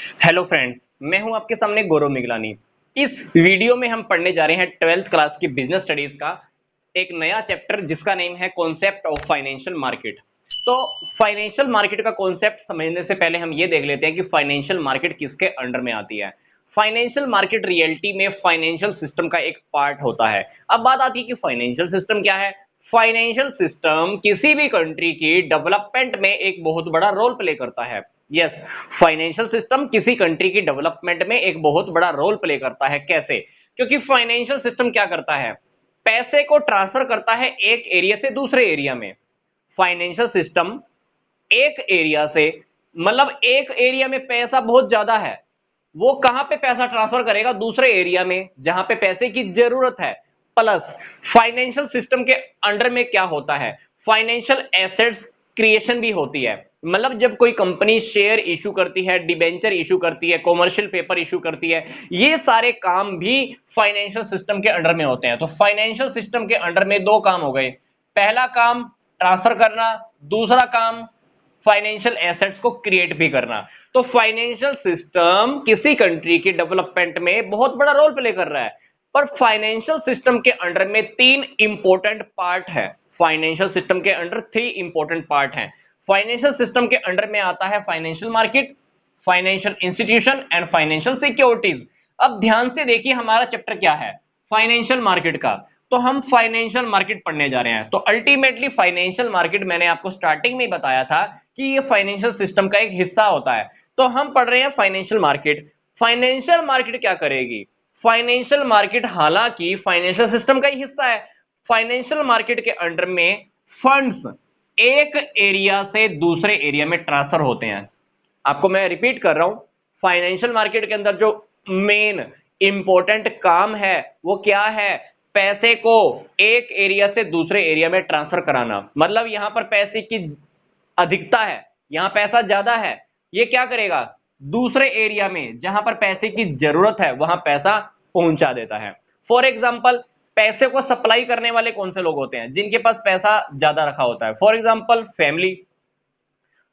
Hello friends, मैं हूं आपके सामने गौरव मिगलानी। इस वीडियो में हम पढ़ने जा रहे हैं 12th क्लास की बिजनेस स्टडीज का एक नया चैप्टर जिसका नेम है कॉन्सेप्ट ऑफ फाइनेंशियल मार्केट। तो फाइनेंशियल मार्केट का कॉन्सेप्ट समझने से पहले हम ये देख लेते हैं कि फाइनेंशियल मार्केट किसके अंडर में आती है। फाइनेंशियल मार्केट रियलिटी में फाइनेंशियल सिस्टम का एक पार्ट होता है। अब बात आती है कि फाइनेंशियल सिस्टम क्या है। फाइनेंशियल सिस्टम किसी भी कंट्री की डेवलपमेंट में एक बहुत बड़ा रोल प्ले करता है। यस, फाइनेंशियल सिस्टम किसी कंट्री की डेवलपमेंट में एक बहुत बड़ा रोल प्ले करता है। कैसे? क्योंकि फाइनेंशियल सिस्टम क्या करता है, पैसे को ट्रांसफर करता है एक एरिया से दूसरे एरिया में। फाइनेंशियल सिस्टम एक एरिया से, मतलब एक एरिया में पैसा बहुत ज्यादा है, वो कहां पे पैसा ट्रांसफर करेगा? दूसरे एरिया में जहां पे पैसे की जरूरत है। प्लस फाइनेंशियल सिस्टम के अंडर में क्या होता है, फाइनेंशियल एसेट्स क्रिएशन भी होती है। मतलब जब कोई कंपनी शेयर इशू करती है, डिबेंचर इशू करती है, कॉमर्शियल पेपर इशू करती है, ये सारे काम भी फाइनेंशियल सिस्टम के अंडर में होते हैं। तो फाइनेंशियल सिस्टम के अंडर में दो काम हो गए। पहला काम ट्रांसफर करना, दूसरा काम फाइनेंशियल एसेट्स को क्रिएट भी करना। तो फाइनेंशियल सिस्टम किसी कंट्री की डेवलपमेंट में बहुत बड़ा रोल प्ले कर रहा है। पर फाइनेंशियल सिस्टम के अंडर में तीन इंपॉर्टेंट पार्ट है। फाइनेंशियल सिस्टम के अंडर थ्री इंपॉर्टेंट पार्ट हैं। फाइनेंशियल सिस्टम के अंडर में आता है financial market, financial institution and financial securities. अब ध्यान से देखिए हमारा चैप्टर क्या है, फाइनेंशियल मार्केट का। तो हम फाइनेंशियल मार्केट पढ़ने जा रहे हैं। तो अल्टीमेटली फाइनेंशियल मार्केट मैंने आपको स्टार्टिंग में ही बताया था कि ये फाइनेंशियल सिस्टम का एक हिस्सा होता है। तो हम पढ़ रहे हैं फाइनेंशियल मार्केट। फाइनेंशियल मार्केट क्या करेगी? फाइनेंशियल मार्केट हालांकि फाइनेंशियल सिस्टम का ही हिस्सा है। फाइनेंशियल मार्केट के अंडर में फंड्स एक एरिया से दूसरे एरिया में ट्रांसफर होते हैं। आपको मैं रिपीट कर रहा हूं, फाइनेंशियल मार्केट के अंदर जो मेन इंपॉर्टेंट काम है वो क्या है? पैसे को एक एरिया से दूसरे एरिया में ट्रांसफर कराना। मतलब यहां पर पैसे की अधिकता है, यहां पैसा ज्यादा है, ये क्या करेगा? दूसरे एरिया में जहां पर पैसे की जरूरत है वहां पैसा पहुंचा देता है। फॉर एग्जाम्पल, पैसे को सप्लाई करने वाले कौन से लोग होते हैं? जिनके पास पैसा ज्यादा रखा होता है। For example family,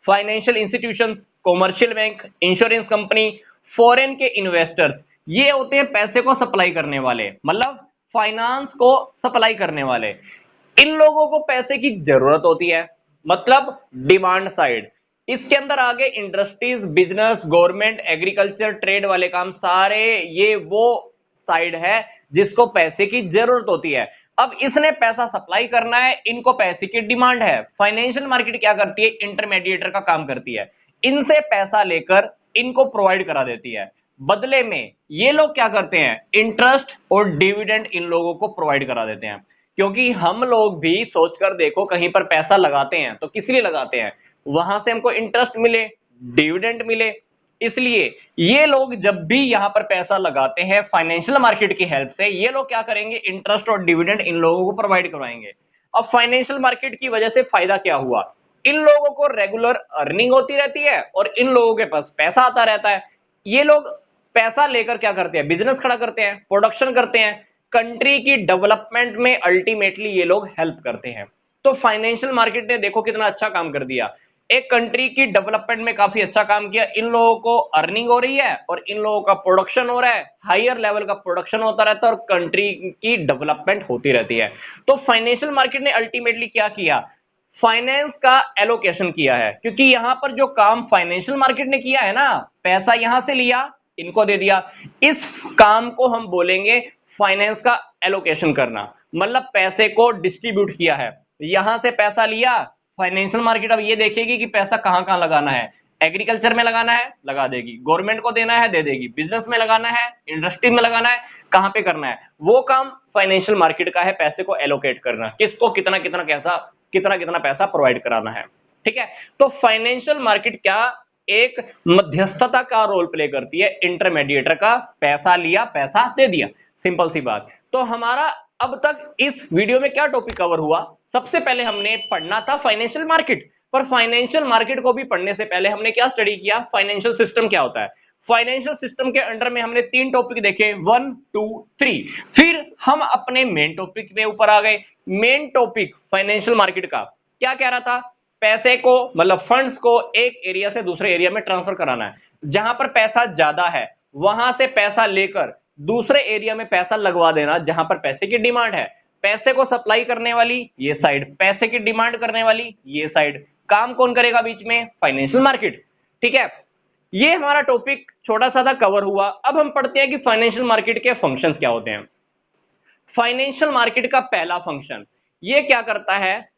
financial institutions, commercial bank, insurance company, foreign के इन्वेस्टर्स, ये होते हैं पैसे को सप्लाई करने वाले, मतलब फाइनेंस को सप्लाई करने वाले। इन लोगों को पैसे की जरूरत होती है, मतलब डिमांड साइड। इसके अंदर आगे industries, business, government, agriculture, trade वाले काम, सारे ये वो साइड है जिसको पैसे की जरूरत होती है। अब इसने पैसा सप्लाई करना है, इनको पैसे की डिमांड है। फाइनेंशियल मार्केट क्या करती है? इंटरमीडिएटर का काम करती है, इनसे पैसा लेकर इनको प्रोवाइड करा देती है। बदले में ये लोग क्या करते हैं? इंटरेस्ट और डिविडेंड इन लोगों को प्रोवाइड करा देते हैं। क्योंकि हम लोग भी सोचकर देखो, कहीं पर पैसा लगाते हैं तो किस लिए लगाते हैं? वहां से हमको इंटरेस्ट मिले, डिविडेंड मिले। इसलिए ये लोग जब भी यहां पर पैसा लगाते हैं फाइनेंशियल मार्केट की हेल्प से, ये लोग क्या करेंगे? इंटरेस्ट और डिविडेंड इन लोगों को प्रोवाइड करवाएंगे। अब फाइनेंशियल मार्केट की वजह से फायदा क्या हुआ? इन लोगों को रेगुलर अर्निंग होती रहती है और इन लोगों के पास पैसा आता रहता है। ये लोग पैसा लेकर क्या करते हैं? बिजनेस खड़ा करते हैं, प्रोडक्शन करते हैं, कंट्री की डेवलपमेंट में अल्टीमेटली ये लोग हेल्प करते हैं। तो फाइनेंशियल मार्केट ने देखो कितना अच्छा काम कर दिया, एक कंट्री की डेवलपमेंट में काफी अच्छा काम किया। इन लोगों को अर्निंग हो रही है और इन लोगों का प्रोडक्शन हो रहा है, हायर लेवल का प्रोडक्शन होता रहता है और कंट्री की डेवलपमेंट होती रहती है। तो फाइनेंशियल मार्केट ने अल्टीमेटली क्या किया? फाइनेंस का एलोकेशन किया है। क्योंकि यहां पर जो काम फाइनेंशियल मार्केट ने किया है ना, पैसा यहां से लिया, इनको दे दिया, इस काम को हम बोलेंगे फाइनेंस का एलोकेशन करना। मतलब पैसे को डिस्ट्रीब्यूट किया है, यहां से पैसा लिया। फाइनेंशियल मार्केट अब ये देखेगी कि पैसा कहां कहां लगाना है। एग्रीकल्चर में लगाना है, लगा देगी। गवर्नमेंट को देना है, दे देगी। बिजनेस में लगाना है, इंडस्ट्री में लगाना है, कहां पे करना है, वो काम फाइनेंशियल मार्केट का है। पैसे को एलोकेट करना, किसको कितना कितना कैसा, कितना कितना पैसा प्रोवाइड कराना है। ठीक है। तो फाइनेंशियल मार्केट क्या, एक मध्यस्थता का रोल प्ले करती है, इंटरमीडिएटर का। पैसा लिया, पैसा दे दिया, सिंपल सी बात। तो हमारा अब तक इस वीडियो में क्या टॉपिक कवर हुआ? सबसे पहले हमने पढ़ना था फाइनेंशियल मार्केट। पर फाइनेंशियल मार्केट को भी पढ़ने से पहले हमने क्या स्टडी किया? फाइनेंशियल सिस्टम क्या होता है। फाइनेंशियल सिस्टम के अंडर में हमने तीन टॉपिक देखे, 1 2 3। फिर हम अपने मेन टॉपिक में ऊपर आ गए। मेन टॉपिक फाइनेंशियल मार्केट का क्या कह रहा था? पैसे को मतलब फंड्स को एक एरिया से दूसरे एरिया में ट्रांसफर कराना है। जहां पर पैसा ज्यादा है वहां से पैसा लेकर दूसरे एरिया में पैसा लगवा देना जहां पर पैसे की डिमांड है। पैसे को सप्लाई करने वाली ये साइड, पैसे की डिमांड करने वाली ये साइड। काम कौन करेगा बीच में? Financial market. ठीक है, ये हमारा टॉपिक छोटा सा था, कवर हुआ। अब हम पढ़ते हैं कि फाइनेंशियल मार्केट के फंक्शंस क्या होते हैं। फाइनेंशियल मार्केट का पहला फंक्शन ये क्या करता है,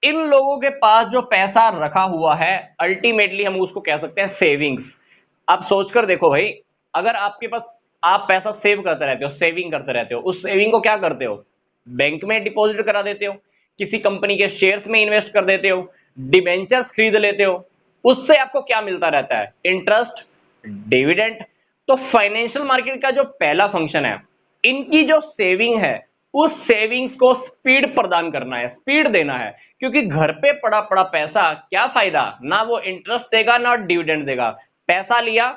इन लोगों के पास जो पैसा रखा हुआ है अल्टीमेटली हम उसको कह सकते हैं सेविंग्स। आप सोचकर देखो भाई, अगर आपके पास आप पैसा सेव करते रहते हो, सेविंग करते रहते हो, उस सेविंग को क्या करते हो? बैंक में डिपॉजिट करा देते हो, किसी कंपनी के शेयर्स में इन्वेस्ट कर देते हो, डिबेंचर्स खरीद लेते हो, उससे आपको क्या मिलता रहता है? Interest, dividend. तो फाइनेंशियल मार्केट का जो पहला फंक्शन है, इनकी जो सेविंग है उस सेविंग्स को स्पीड प्रदान करना है, स्पीड देना है। क्योंकि घर पे पड़ा पड़ा पैसा क्या फायदा, ना वो इंटरेस्ट देगा ना डिविडेंड देगा। पैसा लिया,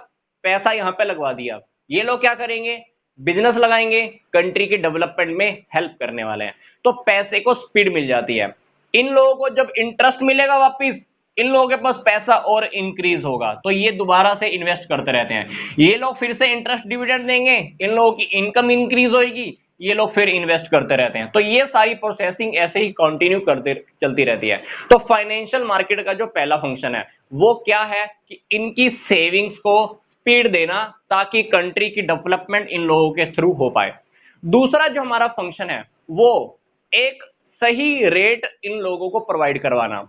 पैसा यहां पे लगवा दिया, ये लोग क्या करेंगे? बिजनेस लगाएंगे, कंट्री के डेवलपमेंट में हेल्प करने वाले हैं। तो पैसे को स्पीड मिल जाती है। इन लोगों को जब इंटरेस्ट मिलेगा वापिस, इन लोगों के पास पैसा और इंक्रीज होगा, तो ये दोबारा से इन्वेस्ट करते रहते हैं। ये लोग फिर से इंटरेस्ट डिविडेंड देंगे, इन लोगों की इनकम इंक्रीज होगी, ये लोग फिर इन्वेस्ट करते रहते हैं। तो ये सारी प्रोसेसिंग ऐसे ही कंटिन्यू करते चलती रहती है। तो फाइनेंशियल मार्केट का जो पहला फंक्शन है वो क्या है कि इनकी सेविंग्स को स्पीड देना, ताकि कंट्री की डेवलपमेंट इन लोगों के थ्रू हो पाए। दूसरा जो हमारा फंक्शन है वो एक सही रेट इन लोगों को प्रोवाइड करवाना।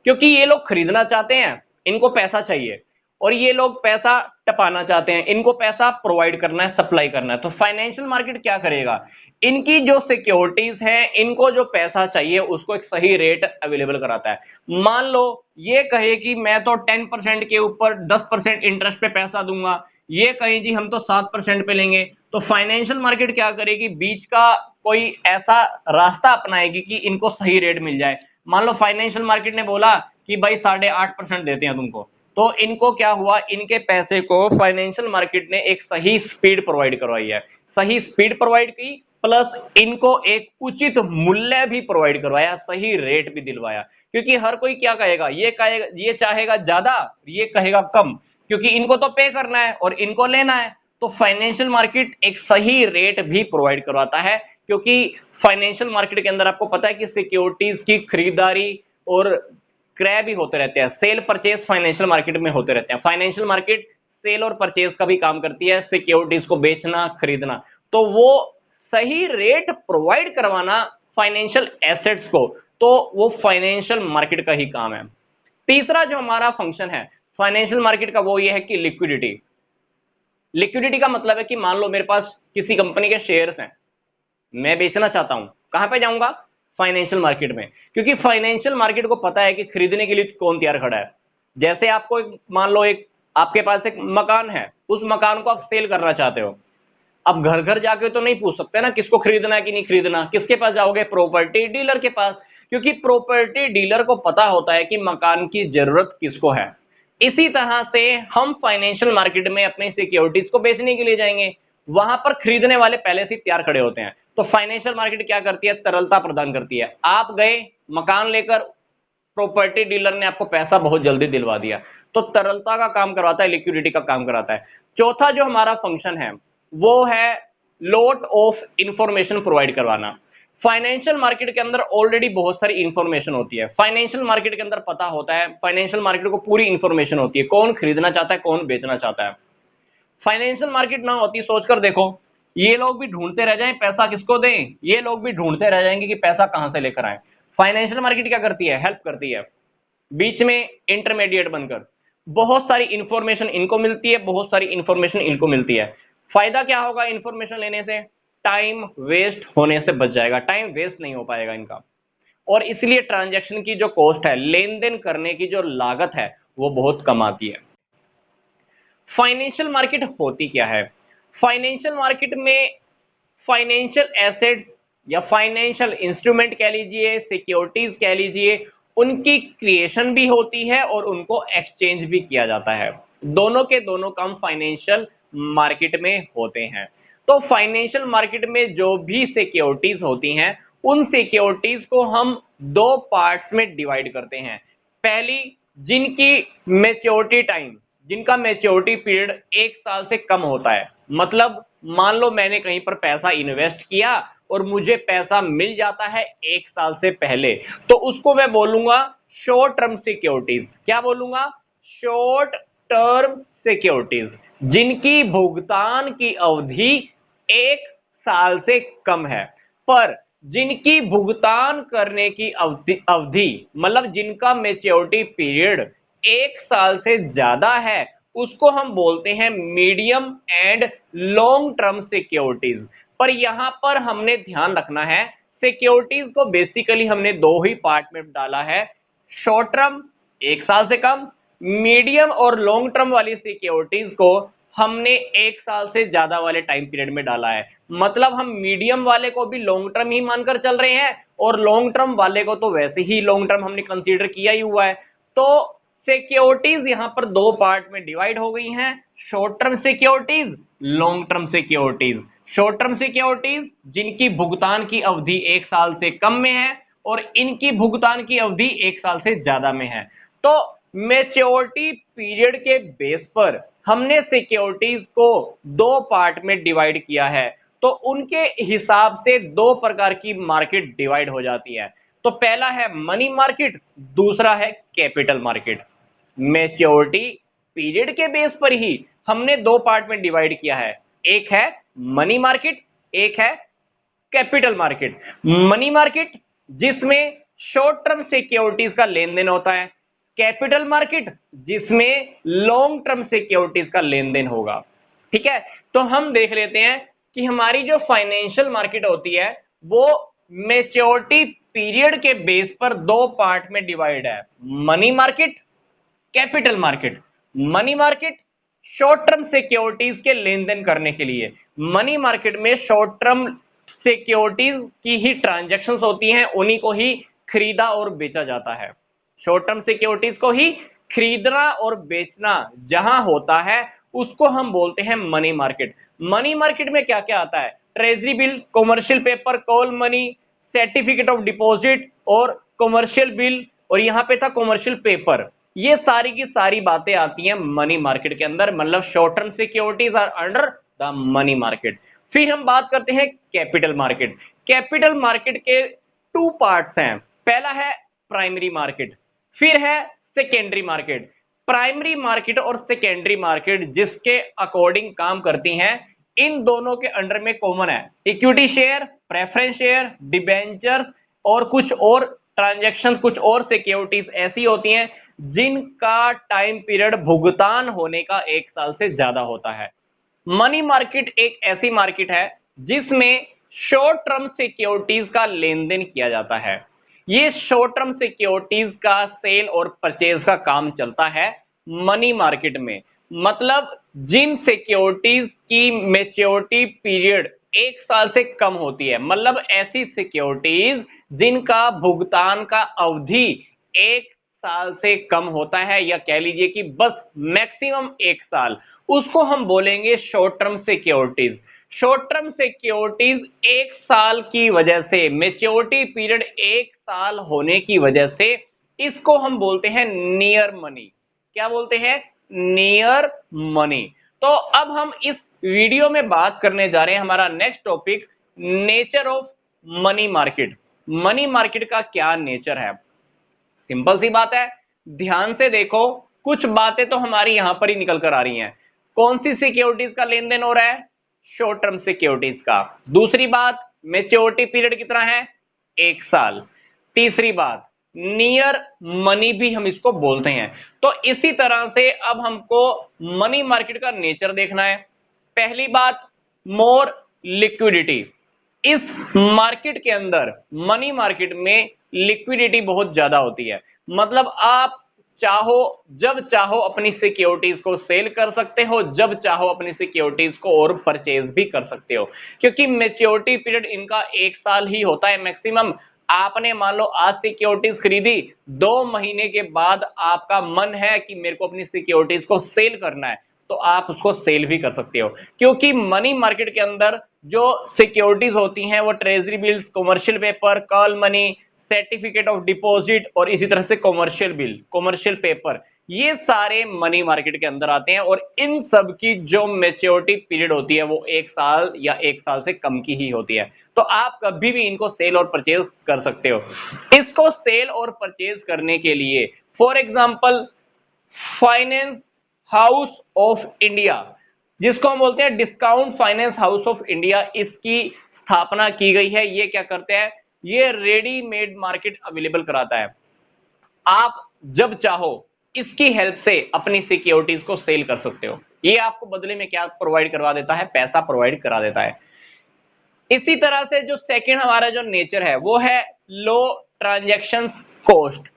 क्योंकि ये लोग खरीदना चाहते हैं, इनको पैसा चाहिए, और ये लोग पैसा टपाना चाहते हैं, इनको पैसा प्रोवाइड करना है, सप्लाई करना है। तो फाइनेंशियल मार्केट क्या करेगा? इनकी जो सिक्योरिटीज हैं, इनको जो पैसा चाहिए उसको एक सही रेट अवेलेबल कराता है। मान लो ये कहे कि मैं तो 10% के ऊपर 10% इंटरेस्ट पे पैसा दूंगा, ये कहें जी हम तो 7% पे लेंगे, तो फाइनेंशियल मार्केट क्या करेगी? बीच का कोई ऐसा रास्ता अपनाएगी कि इनको सही रेट मिल जाए। मान लो फाइनेंशियल मार्केट ने बोला कि भाई 8.5% देते हैं तुमको, तो इनको क्या हुआ? इनके पैसे को फाइनेंशियल मार्केट ने एक सही स्पीड प्रोवाइड करवाई है, सही स्पीड प्रोवाइड की, प्लस इनको एक उचित मूल्य भी प्रोवाइड करवाया, सही रेट भी दिलवाया। क्योंकि हर कोई क्या कहेगा? ये चाहेगा ज्यादा, ये कहेगा कम, क्योंकि इनको तो पे करना है और इनको लेना है। तो फाइनेंशियल मार्केट एक सही रेट भी प्रोवाइड करवाता है, क्योंकि फाइनेंशियल मार्केट के अंदर आपको पता है कि सिक्योरिटीज की खरीदारी और क्रय भी होते रहते हैं, सेल परचेज फाइनेंशियल मार्केट में होते रहते हैं। फाइनेंशियल मार्केट सेल और परचेज का भी काम करती है, सिक्योरिटीज को बेचना खरीदना। तो वो सही रेट प्रोवाइड करवाना फाइनेंशियल एसेट्स को, तो वो फाइनेंशियल मार्केट का ही काम है। तीसरा जो हमारा फंक्शन है फाइनेंशियल मार्केट का वो ये है कि लिक्विडिटी। लिक्विडिटी का मतलब है कि मान लो मेरे पास किसी कंपनी के शेयर्स हैं, मैं बेचना चाहता हूं, कहां पे जाऊंगा? फाइनेंशियल मार्केट में। क्योंकि फाइनेंशियल मार्केट को पता है कि खरीदने के लिए कौन तैयार खड़ा है। जैसे आपको मान लो एक आपके पास एक मकान है, उस मकान को आप सेल करना चाहते हो। अब घर घर जाके तो नहीं पूछ सकते ना किसको खरीदना है कि नहीं खरीदना, किसके पास जाओगे? प्रॉपर्टी डीलर के पास, क्योंकि प्रॉपर्टी डीलर को पता होता है कि मकान की जरूरत किसको है। इसी तरह से हम फाइनेंशियल मार्केट में अपनी सिक्योरिटीज को बेचने के लिए जाएंगे, वहां पर खरीदने वाले पहले से तैयार खड़े होते हैं। तो फाइनेंशियल मार्केट क्या करती है? तरलता प्रदान करती है। आप गए मकान लेकर, प्रॉपर्टी डीलर ने आपको पैसा बहुत जल्दी दिलवा दिया, तो तरलता का काम करवाता है, लिक्विडिटी का काम कराता है। चौथा जो हमारा फंक्शन है वो है लॉट ऑफ इंफॉर्मेशन प्रोवाइड करवाना। फाइनेंशियल मार्केट के अंदर ऑलरेडी बहुत सारी इंफॉर्मेशन होती है, फाइनेंशियल मार्केट के अंदर पता होता है, फाइनेंशियल मार्केट को पूरी इंफॉर्मेशन होती है, कौन खरीदना चाहता है, कौन बेचना चाहता है। फाइनेंशियल मार्केट ना होती, सोचकर देखो, ये लोग भी ढूंढते रह जाएं पैसा किसको दें, ये लोग भी ढूंढते रह जाएंगे कि पैसा कहां से लेकर आए। फाइनेंशियल मार्केट क्या करती है? हेल्प करती है, बीच में इंटरमीडिएट बनकर। बहुत सारी इंफॉर्मेशन इनको मिलती है, बहुत सारी इंफॉर्मेशन इनको मिलती है। फायदा क्या होगा इंफॉर्मेशन लेने से? टाइम वेस्ट होने से बच जाएगा, टाइम वेस्ट नहीं हो पाएगा इनका, और इसलिए ट्रांजैक्शन की जो कॉस्ट है, लेन देन करने की जो लागत है, वो बहुत कम आती है। फाइनेंशियल मार्केट होती क्या है? फाइनेंशियल मार्केट में फाइनेंशियल एसेट्स या फाइनेंशियल इंस्ट्रूमेंट कह लीजिए, सिक्योरिटीज कह लीजिए, उनकी क्रिएशन भी होती है और उनको एक्सचेंज भी किया जाता है। दोनों के दोनों काम फाइनेंशियल मार्केट में होते हैं। तो फाइनेंशियल मार्केट में जो भी सिक्योरिटीज होती हैं, उन सिक्योरिटीज को हम दो पार्ट्स में डिवाइड करते हैं। पहली, जिनकी मेच्योरिटी टाइम, जिनका मेच्योरिटी पीरियड 1 साल से कम होता है। मतलब मान लो मैंने कहीं पर पैसा इन्वेस्ट किया और मुझे पैसा मिल जाता है 1 साल से पहले, तो उसको मैं बोलूंगा शॉर्ट टर्म सिक्योरिटीज। क्या बोलूंगा? शॉर्ट टर्म सिक्योरिटीज, जिनकी भुगतान की अवधि 1 साल से कम है। पर जिनकी भुगतान करने की अवधि मतलब जिनका मेच्योरिटी पीरियड 1 साल से ज्यादा है, उसको हम बोलते हैं medium and long term securities. पर यहां पर हमने ध्यान रखना है, सिक्योरिटीज को बेसिकली हमने दो ही पार्ट में डाला है, शॉर्ट टर्म 1 साल से कम, मीडियम और लॉन्ग टर्म वाली सिक्योरिटीज को हमने 1 साल से ज्यादा वाले टाइम पीरियड में डाला है। मतलब हम मीडियम वाले को भी लॉन्ग टर्म ही मानकर चल रहे हैं और लॉन्ग टर्म वाले को तो वैसे ही लॉन्ग टर्म हमने कंसीडर किया ही हुआ है। तो सिक्योरिटीज यहां पर दो पार्ट में डिवाइड हो गई हैं, short term securities, long term securities. Short term securities जिनकी भुगतान की अवधि 1 साल से कम में है और इनकी भुगतान की अवधि 1 साल से ज्यादा में है। तो मेच्योरिटी पीरियड के बेस पर हमने सिक्योरिटीज को दो पार्ट में डिवाइड किया है। तो उनके हिसाब से दो प्रकार की मार्केट डिवाइड हो जाती है। तो पहला है मनी मार्केट, दूसरा है कैपिटल मार्केट। मेच्योरिटी पीरियड के बेस पर ही हमने दो पार्ट में डिवाइड किया है, एक है मनी मार्केट, एक है कैपिटल मार्केट। मनी मार्केट जिसमें शॉर्ट टर्म सिक्योरिटीज का लेन देन होता है, कैपिटल मार्केट जिसमें लॉन्ग टर्म सिक्योरिटीज का लेन देन होगा। ठीक है, तो हम देख लेते हैं कि हमारी जो फाइनेंशियल मार्केट होती है वो मेच्योरिटी पीरियड के बेस पर दो पार्ट में डिवाइड है, money market, capital market. Money market short term securities के लेन देन करने के लिए, मनी मार्केट में शॉर्ट टर्म सिक्योरिटीज की ही ट्रांजैक्शंस होती हैं, उन्हीं को ही खरीदा और बेचा जाता है। शॉर्ट टर्म सिक्योरिटीज को ही खरीदना और बेचना जहां होता है उसको हम बोलते हैं मनी मार्केट। मनी मार्केट में क्या क्या आता है? Treasury bill, commercial paper, call money, certificate of deposit और कॉमर्शियल बिल, और यहां पे था कॉमर्शियल पेपर। ये सारी की सारी बातें आती हैं मनी मार्केट के अंदर। मतलब short term securities are under the money market. फिर हम बात करते हैं कैपिटल मार्केट। कैपिटल मार्केट के टू पार्ट्स हैं, पहला है प्राइमरी मार्केट, फिर है सेकेंडरी मार्केट। प्राइमरी मार्केट और सेकेंडरी मार्केट जिसके अकॉर्डिंग काम करती हैं, इन दोनों के अंडर में कॉमन है equity share, preference share, debentures और कुछ और ट्रांजैक्शन, कुछ और सिक्योरिटीज ऐसी होती हैं जिनका टाइम पीरियड भुगतान होने का 1 साल से ज्यादा होता है। मनी मार्केट एक ऐसी मार्केट है जिसमें शॉर्ट टर्म सिक्योरिटीज का लेन देन किया जाता है। ये शॉर्ट टर्म सिक्योरिटीज का सेल और परचेज का काम चलता है मनी मार्केट में। मतलब जिन सिक्योरिटीज की मेच्योरिटी पीरियड 1 साल से कम होती है, मतलब ऐसी सिक्योरिटीज जिनका भुगतान का अवधि 1 साल से कम होता है, या कह लीजिए कि बस मैक्सिमम 1 साल, उसको हम बोलेंगे short term securities. Short term securities 1 साल की वजह से, मेच्योरिटी पीरियड 1 साल होने की वजह से, इसको हम बोलते हैं नियर मनी। क्या बोलते हैं? Near money. तो अब हम इस वीडियो में बात करने जा रहे हैं, हमारा next topic, nature of money market. Money market का क्या नेचर है? सिंपल सी बात है, ध्यान से देखो, कुछ बातें तो हमारी यहां पर ही निकल कर आ रही हैं। कौन सी सिक्योरिटीज का लेन देन हो रहा है? शॉर्ट टर्म सिक्योरिटीज का। दूसरी बात, मेच्योरिटी पीरियड कितना है? 1 साल। तीसरी बात, नियर मनी भी हम इसको बोलते हैं। तो इसी तरह से अब हमको मनी मार्केट का नेचर देखना है। पहली बात, मोर लिक्विडिटी। इस मार्केट के अंदर, मनी मार्केट में लिक्विडिटी बहुत ज्यादा होती है। मतलब आप चाहो, जब चाहो अपनी सिक्योरिटीज को सेल कर सकते हो, जब चाहो अपनी सिक्योरिटीज को और परचेज भी कर सकते हो, क्योंकि मेच्योरिटी पीरियड इनका 1 साल ही होता है मैक्सिमम। आपने मान लो आज सिक्योरिटीज खरीदी, 2 महीने के बाद आपका मन है कि मेरे को अपनी सिक्योरिटीज को सेल करना है, तो आप उसको सेल भी कर सकते हो, क्योंकि मनी मार्केट के अंदर जो सिक्योरिटीज होती हैं वो treasury bills, commercial paper, call money, certificate of deposit और इसी तरह से कॉमर्शियल बिल, कॉमर्शियल पेपर, ये सारे मनी मार्केट के अंदर आते हैं और इन सब की जो मैच्योरिटी पीरियड होती है वो 1 साल या 1 साल से कम की ही होती है। तो आप कभी भी इनको सेल और परचेज कर सकते हो। इसको सेल और परचेज करने के लिए for example finance house of India, जिसको हम बोलते हैं discount finance house of India, इसकी स्थापना की गई है। ये क्या करते हैं, ये रेडीमेड मार्केट अवेलेबल कराता है। आप जब चाहो इसकी हेल्प से अपनी सिक्योरिटीज को सेल कर सकते हो। ये आपको बदले में क्या प्रोवाइड करवा देता है, पैसा प्रोवाइड करा देता है। इसी तरह से जो सेकंड हमारा जो नेचर है वो है लो ट्रांजैक्शंस कॉस्ट।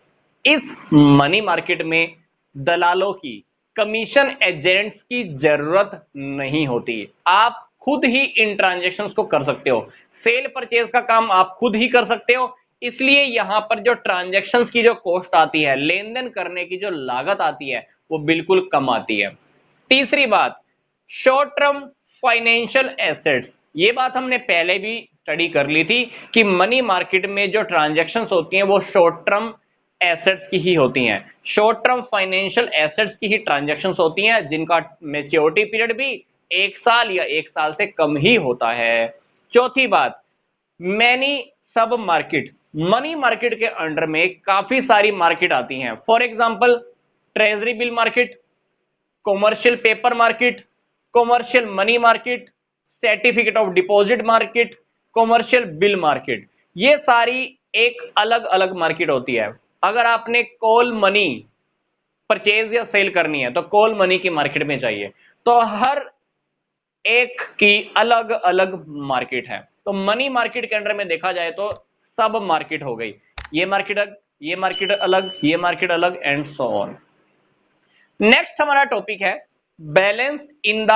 इस मनी मार्केट में दलालों की, कमीशन एजेंट्स की जरूरत नहीं होती। आप खुद ही इन ट्रांजैक्शंस को कर सकते हो। सेल परचेज का काम आप खुद ही कर सकते हो। इसलिए यहां पर जो ट्रांजैक्शंस की जो कॉस्ट आती है, लेन देन करने की जो लागत आती है, वो बिल्कुल कम आती है। तीसरी बात, शॉर्ट टर्म फाइनेंशियल एसेट्स। ये बात हमने पहले भी स्टडी कर ली थी कि मनी मार्केट में जो ट्रांजैक्शंस होती हैं वो शॉर्ट टर्म एसेट्स की ही होती हैं। शॉर्ट टर्म फाइनेंशियल एसेट्स की ही ट्रांजैक्शंस होती हैं जिनका मैच्योरिटी पीरियड भी 1 साल या 1 साल से कम ही होता है। चौथी बात, मैनी सब मार्केट। मनी मार्केट के अंडर में काफी सारी मार्केट आती हैं। For example treasury bill market, commercial paper market, commercial money market, certificate of deposit market, commercial bill market. ये सारी एक अलग अलग मार्केट होती है। अगर आपने कॉल मनी परचेज या सेल करनी है तो कॉल मनी की मार्केट में चाहिए। तो हर एक की अलग अलग मार्केट है। तो मनी मार्केट के अंडर में देखा जाए तो सब मार्केट हो गई, ये मार्केट अलग, ये मार्केट अलग, ये मार्केट अलग एंड सो ऑन। नेक्स्ट हमारा टॉपिक है balance in the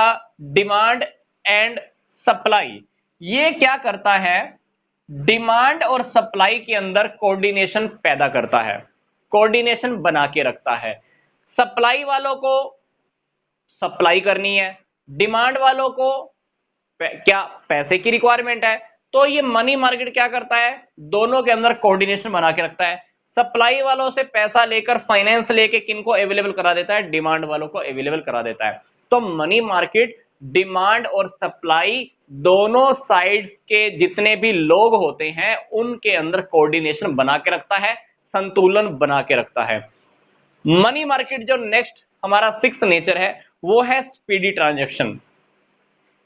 demand and supply. ये क्या करता है, डिमांड और सप्लाई के अंदर कोऑर्डिनेशन पैदा करता है, कोऑर्डिनेशन बना के रखता है। सप्लाई वालों को सप्लाई करनी है, डिमांड वालों को क्या पैसे की रिक्वायरमेंट है, तो ये मनी मार्केट क्या करता है, दोनों के अंदर कोऑर्डिनेशन बना के रखता है। सप्लाई वालों से पैसा लेकर फाइनेंस लेके किनको अवेलेबल करा देता है, डिमांड वालों को अवेलेबल करा देता है। तो मनी मार्केट डिमांड और सप्लाई दोनों साइड्स के जितने भी लोग होते हैं उनके अंदर कोऑर्डिनेशन बना के रखता है, संतुलन बना के रखता है। मनी मार्केट जो नेक्स्ट हमारा सिक्स्थ नेचर है वो है स्पीडी ट्रांजैक्शन।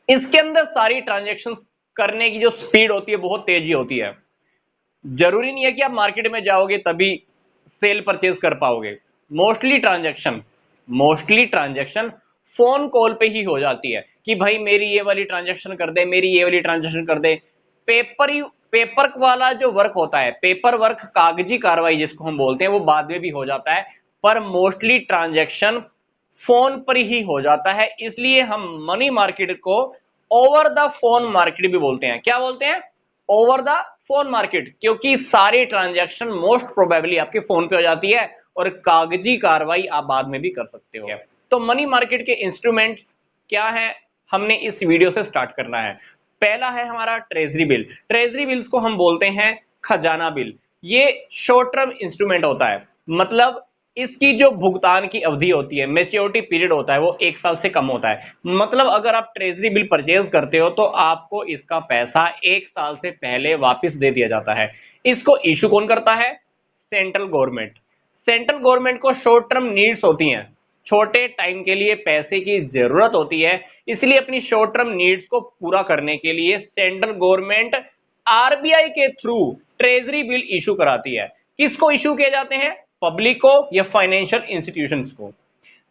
इसके अंदर सारी ट्रांजैक्शंस करने की जो स्पीड होती है बहुत तेजी होती है। जरूरी नहीं है कि आप मार्केट में जाओगे तभी सेल परचेज कर पाओगे। मोस्टली ट्रांजैक्शन फोन कॉल पे ही हो जाती है कि भाई मेरी ये वाली ट्रांजैक्शन कर दे, मेरी ये वाली ट्रांजैक्शन कर दे। पेपर वाला जो वर्क होता है, पेपर वर्क, कागजी कार्रवाई जिसको हम बोलते हैं, वो बाद में भी हो जाता है, पर मोस्टली ट्रांजैक्शन फोन पर ही हो जाता है। इसलिए हम मनी मार्केट को ओवर द फोन मार्केट भी बोलते हैं। क्या बोलते हैं, ओवर द फोन मार्केट, क्योंकि सारी ट्रांजैक्शन मोस्ट प्रोबेबली आपके फोन पे हो जाती है और कागजी कार्रवाई आप बाद में भी कर सकते हो। तो मनी मार्केट के इंस्ट्रूमेंट्स क्या है, हमने इस वीडियो से स्टार्ट करना है। पहला है हमारा ट्रेजरी बिल। ट्रेजरी बिल्स को हम बोलते हैं खजाना बिल। ये शॉर्ट टर्म इंस्ट्रूमेंट होता है, मतलब इसकी जो भुगतान की अवधि होती है, मैच्योरिटी पीरियड होता है, वो 1 साल से कम होता है। मतलब अगर आप ट्रेजरी बिल परचेज करते हो तो आपको इसका पैसा 1 साल से पहले वापस दे दिया जाता है। इसको इशू कौन करता है, सेंट्रल गवर्नमेंट। सेंट्रल गवर्नमेंट को शॉर्ट टर्म नीड्स होती हैं, छोटे टाइम के लिए पैसे की जरूरत होती है, इसलिए अपनी शॉर्ट टर्म नीड्स को पूरा करने के लिए सेंट्रल गवर्नमेंट आरबीआई के थ्रू ट्रेजरी बिल इशू कराती है। किसको इशू किए जाते हैं, पब्लिक को या फाइनेंशियल इंस्टीट्यूशंस को।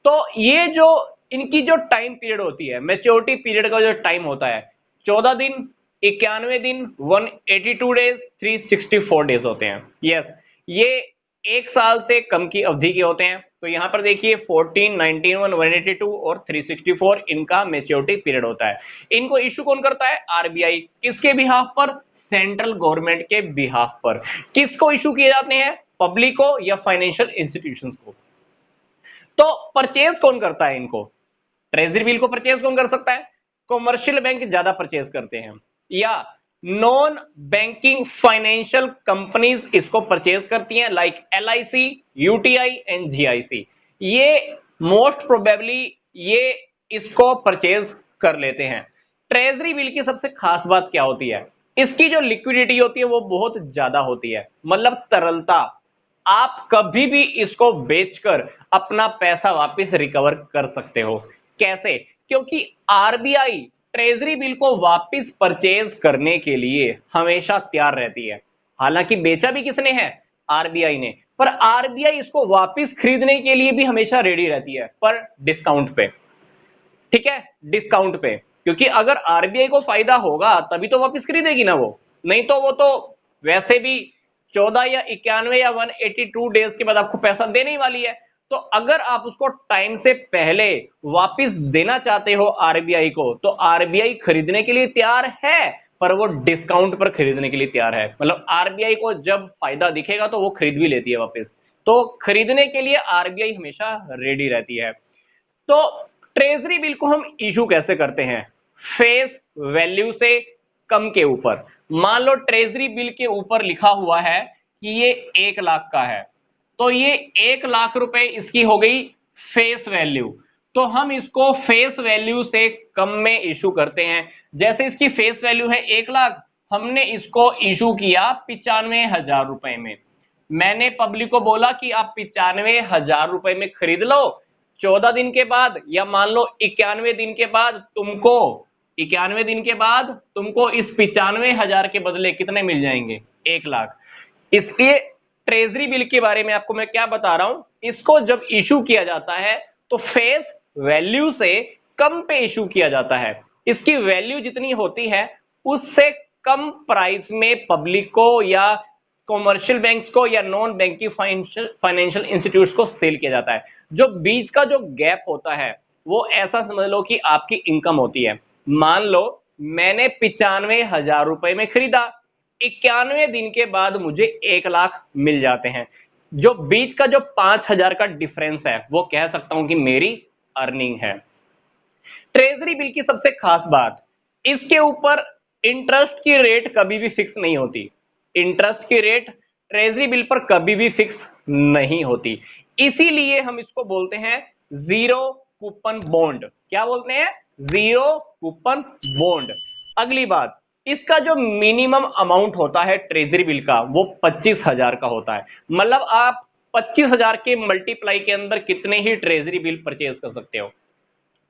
तो ये जो इनकी जो टाइम पीरियड होती है, मैच्योरिटी पीरियड का जो टाइम होता है 14 दिन, 91 दिन, 182 डेज, 364 डेज होते हैं। यस, ये 1 साल से कम की अवधि के होते हैं। तो यहां पर देखिए 14, 91, 182 और 364 इनका मैच्योरिटी पीरियड होता है। इनको इशू कौन करता है, आरबीआई। किसके बिहाफ पर, सेंट्रल गवर्नमेंट के बिहाफ पर। किसको इशू किए जाते हैं, पब्लिक को या फाइनेंशियल इंस्टीट्यूशंस को। तो परचेज कौन करता है इनको, ट्रेजरी बिल को परचेज कौन कर सकता है, कॉमर्शियल बैंक ज्यादा परचेज करते हैं। या नॉन बैंकिंग फाइनेंशियल कंपनीज इसको परचेज करती हैं, like LIC, UTI and GIC। ये मोस्ट प्रोबेबली ये इसको परचेज कर लेते हैं। ट्रेजरी बिल की सबसे खास बात क्या होती है? इसकी जो लिक्विडिटी होती है वो बहुत ज्यादा होती है, मतलब तरलता। आप कभी भी इसको बेचकर अपना पैसा वापस रिकवर कर सकते हो। कैसे? क्योंकि आरबीआई ट्रेजरी बिल को वापस परचेज करने के लिए हमेशा तैयार रहती है। हालांकि बेचा भी किसने है? आरबीआई ने। पर आरबीआई इसको वापस खरीदने के लिए भी हमेशा रेडी रहती है, पर डिस्काउंट पे। ठीक है, डिस्काउंट पे। क्योंकि अगर आरबीआई को फायदा होगा तभी तो वापस खरीदेगी ना वो, नहीं तो वो तो वैसे भी 14 या 91 या 182 डेज के बाद आपको पैसा देने ही वाली है। तो अगर आप उसको टाइम से पहले वापस देना चाहते हो आरबीआई को, तो आरबीआई खरीदने के लिए तैयार है, पर वो डिस्काउंट पर खरीदने के लिए तैयार है। मतलब आरबीआई को जब फायदा दिखेगा तो वो खरीद भी लेती है वापस। तो खरीदने के लिए आरबीआई हमेशा रेडी रहती है। तो ट्रेजरी बिल को हम इशू कैसे करते हैं? फेस वैल्यू से कम के ऊपर। मान लो ट्रेजरी बिल के ऊपर लिखा हुआ है कि ये 1 लाख का है, तो ये 1 लाख रुपए इसकी हो गई फेस वैल्यू। तो हम इसको फेस वैल्यू से कम में इशू करते हैं। जैसे इसकी फेस वैल्यू है 1 लाख, हमने इसको इशू किया 95,000 रुपए में। मैंने पब्लिक को बोला कि आप 95,000 रुपए में खरीद लो। 14 दिन के बाद या मान लो 91 दिन के बाद तुमको 91 दिन के बाद तुमको इस 95,000 के बदले कितने मिल जाएंगे? 1 लाख। इसलिए ट्रेजरी बिल के बारे में आपको मैं क्या बता रहा हूं, इसको जब इशू किया जाता है तो फेस वैल्यू से कम पे इशू किया जाता है। इसकी वैल्यू जितनी होती है उससे कम प्राइस में पब्लिक को या कॉमर्शियल बैंक्स को या नॉन बैंकिंग फाइनेंशियल इंस्टीट्यूट्स को सेल किया जाता है। जो बीच का जो गैप होता है वो ऐसा समझ लो कि आपकी इनकम होती है। मान लो मैंने 95,000 रुपए में खरीदा, 91 दिन के बाद मुझे 1 लाख मिल जाते हैं। जो बीच का जो 5,000 का डिफरेंस है वो कह सकता हूं कि मेरी अर्निंग है। ट्रेजरी बिल की सबसे खास बात, इसके ऊपर इंटरेस्ट की रेट कभी भी फिक्स नहीं होती। इंटरेस्ट की रेट ट्रेजरी बिल पर कभी भी फिक्स नहीं होती। इसीलिए हम इसको बोलते हैं जीरो कूपन बॉन्ड। क्या बोलते हैं? Zero coupon bond. अगली बात, इसका जो मिनिमम अमाउंट होता है ट्रेजरी बिल का वो 25,000 का होता है। मतलब आप 25,000 के मल्टीप्लाई के अंदर कितने ही ट्रेजरी बिल परचेज कर सकते हो।